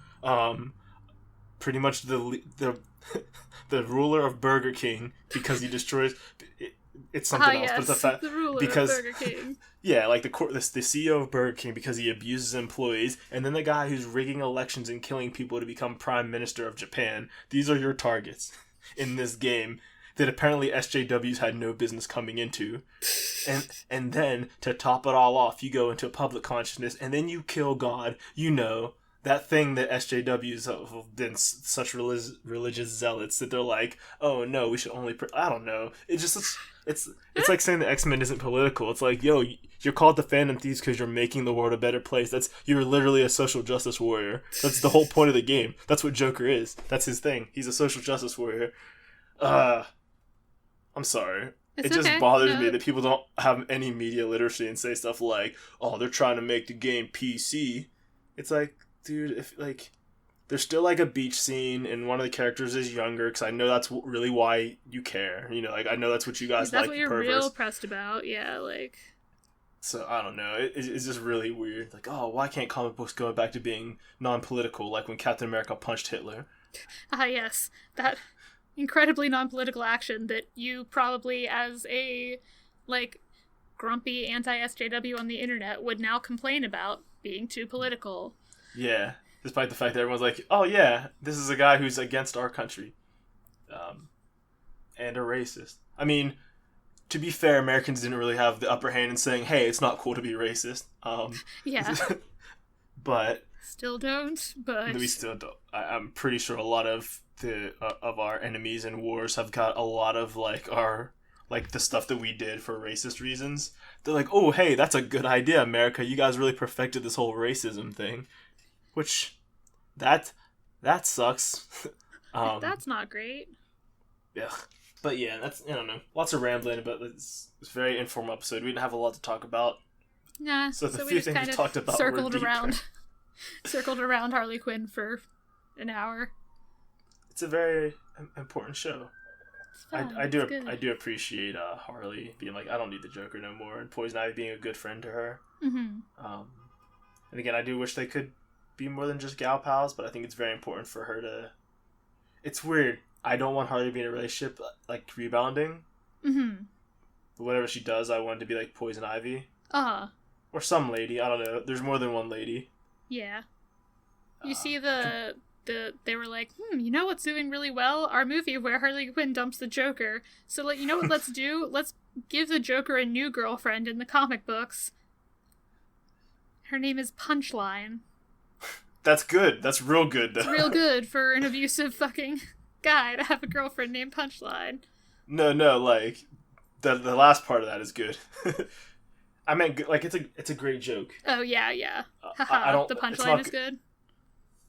Pretty much the ruler of Burger King because he destroys. It's something else, yes, but it's a fact the ruler because of Burger King. yeah, like the CEO of Burger King because he abuses employees, and then the guy who's rigging elections and killing people to become prime minister of Japan. These are your targets in this game that apparently SJWs had no business coming into, and then to top it all off, you go into public consciousness, and then you kill God. You know. That thing that SJWs have been such religious zealots that they're like, oh no, we should only... I don't know. It's like saying the X-Men isn't political. It's like, yo, you're called the Phantom Thieves because you're making the world a better place. You're literally a social justice warrior. That's the whole point of the game. That's what Joker is. That's his thing. He's a social justice warrior. I'm sorry. It just bothers me that people don't have any media literacy and say stuff like, oh, they're trying to make the game PC. It's like, dude, if like there's still like a beach scene and one of the characters is younger, because I know that's really why you care, you know, like I know that's what you guys that's like. what you're real pressed about. Yeah, like, so I don't know, it's just really weird, like, oh, why can't comic books go back to being non-political, like when Captain America punched Hitler? Yes, that incredibly non-political action that you probably, as a like grumpy anti-SJW on the internet, would now complain about being too political. Yeah, despite the fact that everyone's like, oh yeah, this is a guy who's against our country. And a racist. I mean, to be fair, Americans didn't really have the upper hand in saying, hey, it's not cool to be racist. Yeah. But... Still don't, but... We still don't. I'm pretty sure a lot of of our enemies in wars have got a lot of, like, the stuff that we did for racist reasons. They're like, oh, hey, that's a good idea, America. You guys really perfected this whole racism thing. Which, that sucks. That's not great. Yeah. But yeah, that's, I don't know. Lots of rambling, but it's a very informal episode. We didn't have a lot to talk about. Nah, so the few things we talked about circled around Harley Quinn for an hour. It's a very important show. Fun. I do appreciate Harley being like, I don't need the Joker no more, and Poison Ivy being a good friend to her. Mm-hmm. And again, I do wish they could be more than just gal pals, but I think it's very important for her to... It's weird. I don't want Harley to be in a relationship, like, rebounding. Mm-hmm. But whatever she does, I want it to be like Poison Ivy. Uh-huh. Or some lady. I don't know. There's more than one lady. Yeah. You see they were like, you know what's doing really well? Our movie where Harley Quinn dumps the Joker. So, like, you know what let's do? Let's give the Joker a new girlfriend in the comic books. Her name is Punchline. That's good. That's real good, though. It's real good for an abusive fucking guy to have a girlfriend named Punchline. No, like, the last part of that is good. I meant, like, it's a great joke. Oh, yeah. Haha, the Punchline is good?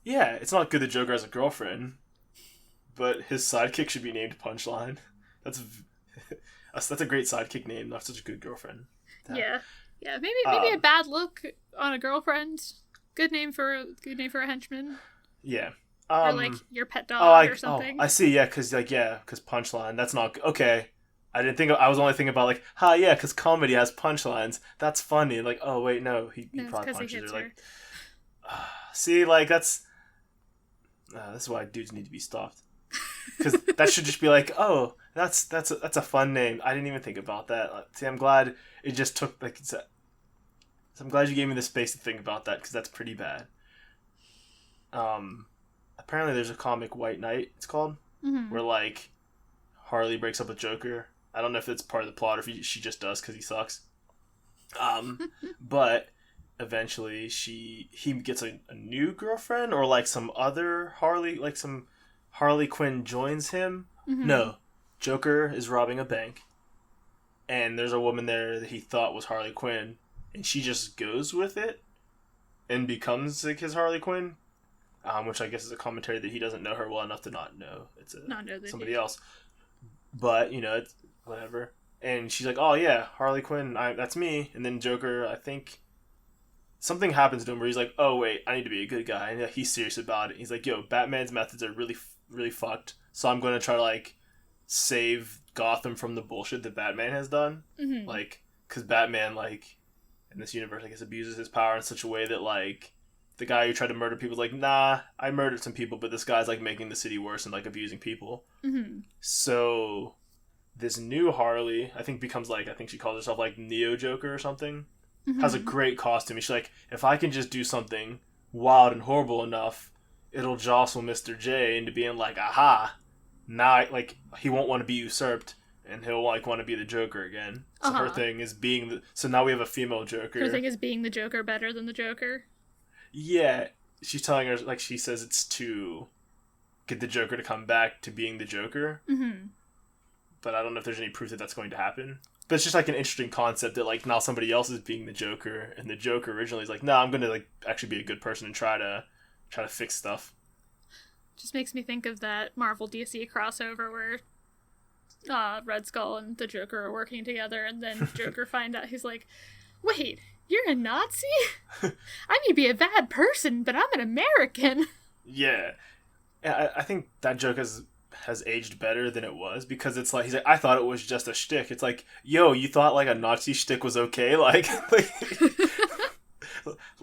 Yeah, it's not good the Joker has a girlfriend, but his sidekick should be named Punchline. That's a great sidekick name, not such a good girlfriend. Yeah. Maybe a bad look on a girlfriend. Good name for a henchman. Yeah. Or like your pet dog or something. I see. Yeah, because Punchline. That's not okay. I was only thinking about like, because comedy has punchlines. That's funny. Like, oh wait, no, he probably punches her. Like, see, like that's this is why dudes need to be stopped. Because that should just be like, oh, that's a fun name. I didn't even think about that. See, I'm glad it just took like. I'm glad you gave me the space to think about that because that's pretty bad. Apparently there's a comic, White Knight, it's called, where like Harley breaks up with Joker, I don't know if it's part of the plot or if she just does because he sucks. But eventually he gets a new girlfriend, or like some other Harley, like some Harley Quinn joins him. Mm-hmm. No, Joker is robbing a bank, and there's a woman there that he thought was Harley Quinn, and she just goes with it and becomes like his Harley Quinn, which I guess is a commentary that he doesn't know her well enough to not know it's somebody else. But it's whatever. And she's like, "Oh yeah, Harley Quinn, that's me." And then Joker, I think something happens to him where he's like, "Oh wait, I need to be a good guy." And he's serious about it. He's like, "Yo, Batman's methods are really, really fucked. So I'm going to try to like save Gotham from the bullshit that Batman has done." Mm-hmm. Like, because Batman, like in this universe, I guess abuses his power in such a way that like the guy who tried to murder people is like, "Nah, I murdered some people, but this guy's like making the city worse and like abusing people." Mm-hmm. So this new Harley, I think she calls herself like Neo Joker or something, mm-hmm. has a great costume. She's like, if I can just do something wild and horrible enough, it'll jostle Mr. J into being like, aha, now like he won't want to be usurped and he'll like want to be the Joker again. So her thing is so now we have a female Joker. Her thing is being the Joker better than the Joker? Yeah. She's telling her, like she says it's to get the Joker to come back to being the Joker. Mm-hmm. But I don't know if there's any proof that that's going to happen. But it's just like an interesting concept that like now somebody else is being the Joker, and the Joker originally is like, no, I'm going to like actually be a good person and try to fix stuff. Just makes me think of that Marvel DC crossover where Red Skull and the Joker are working together, and then Joker find out, he's like, "Wait, you're a Nazi? I may be a bad person, but I'm an American." Yeah, I think that joke has aged better than it was, because it's like, he's like, I thought it was just a shtick. It's like, yo, you thought like a Nazi shtick was okay? Like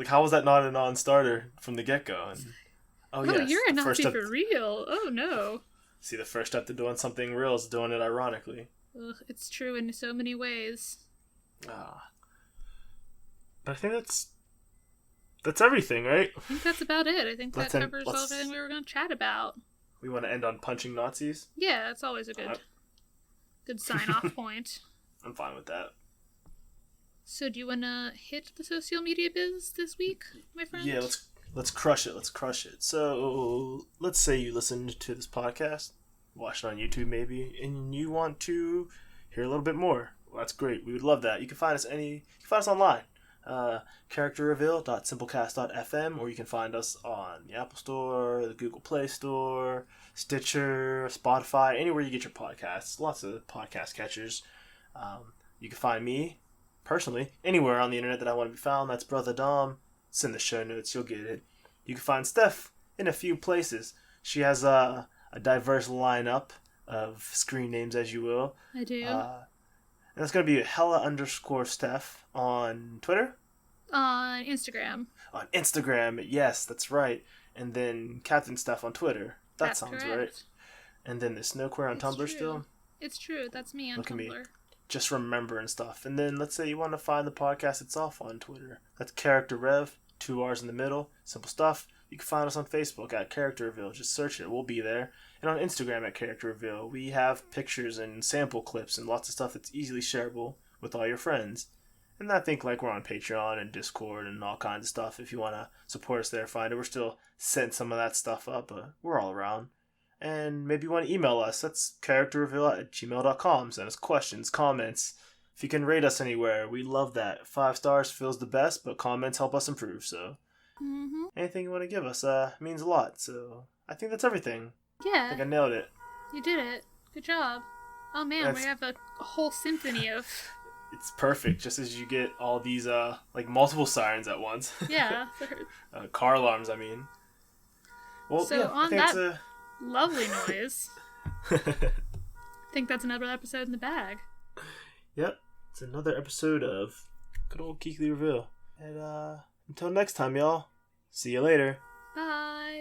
how was that not a non-starter from the get-go? And, yes, you're a Nazi for real. Oh no. See, the first step to doing something real is doing it ironically. Ugh, it's true in so many ways. But I think that's everything, right? I think that's about it. I think that covers everything we were going to chat about. We want to end on punching Nazis? Yeah, that's always a good sign-off point. I'm fine with that. So do you want to hit the social media biz this week, my friend? Yeah, let's crush it. Let's crush it. So let's say you listened to this podcast, watched it on YouTube maybe, and you want to hear a little bit more. Well, that's great. We would love that. You can find us online. characterreveal.simplecast.fm, or you can find us on the Apple Store, the Google Play Store, Stitcher, Spotify, anywhere you get your podcasts. Lots of podcast catchers. You can find me personally anywhere on the internet that I want to be found. That's Brother Dom. It's in the show notes. You'll get it. You can find Steph in a few places. She has a diverse lineup of screen names, as you will. I do. And that's going to be Hella_Steph on Twitter. On Instagram. On Instagram, yes, that's right. And then Captain Steph on Twitter. That sounds correct. Right. And then the Snowqueer on Tumblr still. It's true. That's me on Tumblr. Look at me. Just remembering stuff. And then let's say you want to find the podcast itself on Twitter. That's Character Rev, 2 R's in the middle. Simple stuff. You can find us on Facebook at Character Reveal. Just search it. We'll be there. And on Instagram at Character Reveal. We have pictures and sample clips and lots of stuff that's easily shareable with all your friends. And I think like we're on Patreon and Discord and all kinds of stuff. If you want to support us there, find it. We're still setting some of that stuff up, but we're all around. And maybe you want to email us. That's characterreveal@gmail.com. Send us questions, comments. If you can rate us anywhere, we love that. 5 stars feels the best, but comments help us improve. So anything you want to give us means a lot. So I think that's everything. Yeah. I think I nailed it. You did it. Good job. Oh man, we have a whole symphony of... It's perfect, just as you get all these like multiple sirens at once. Yeah. Car alarms, I mean. Well, so yeah, on that lovely noise, I think that's another episode in the bag. Yep, it's another episode of good old Geekly Reveal. And until next time, y'all. See you later. Bye.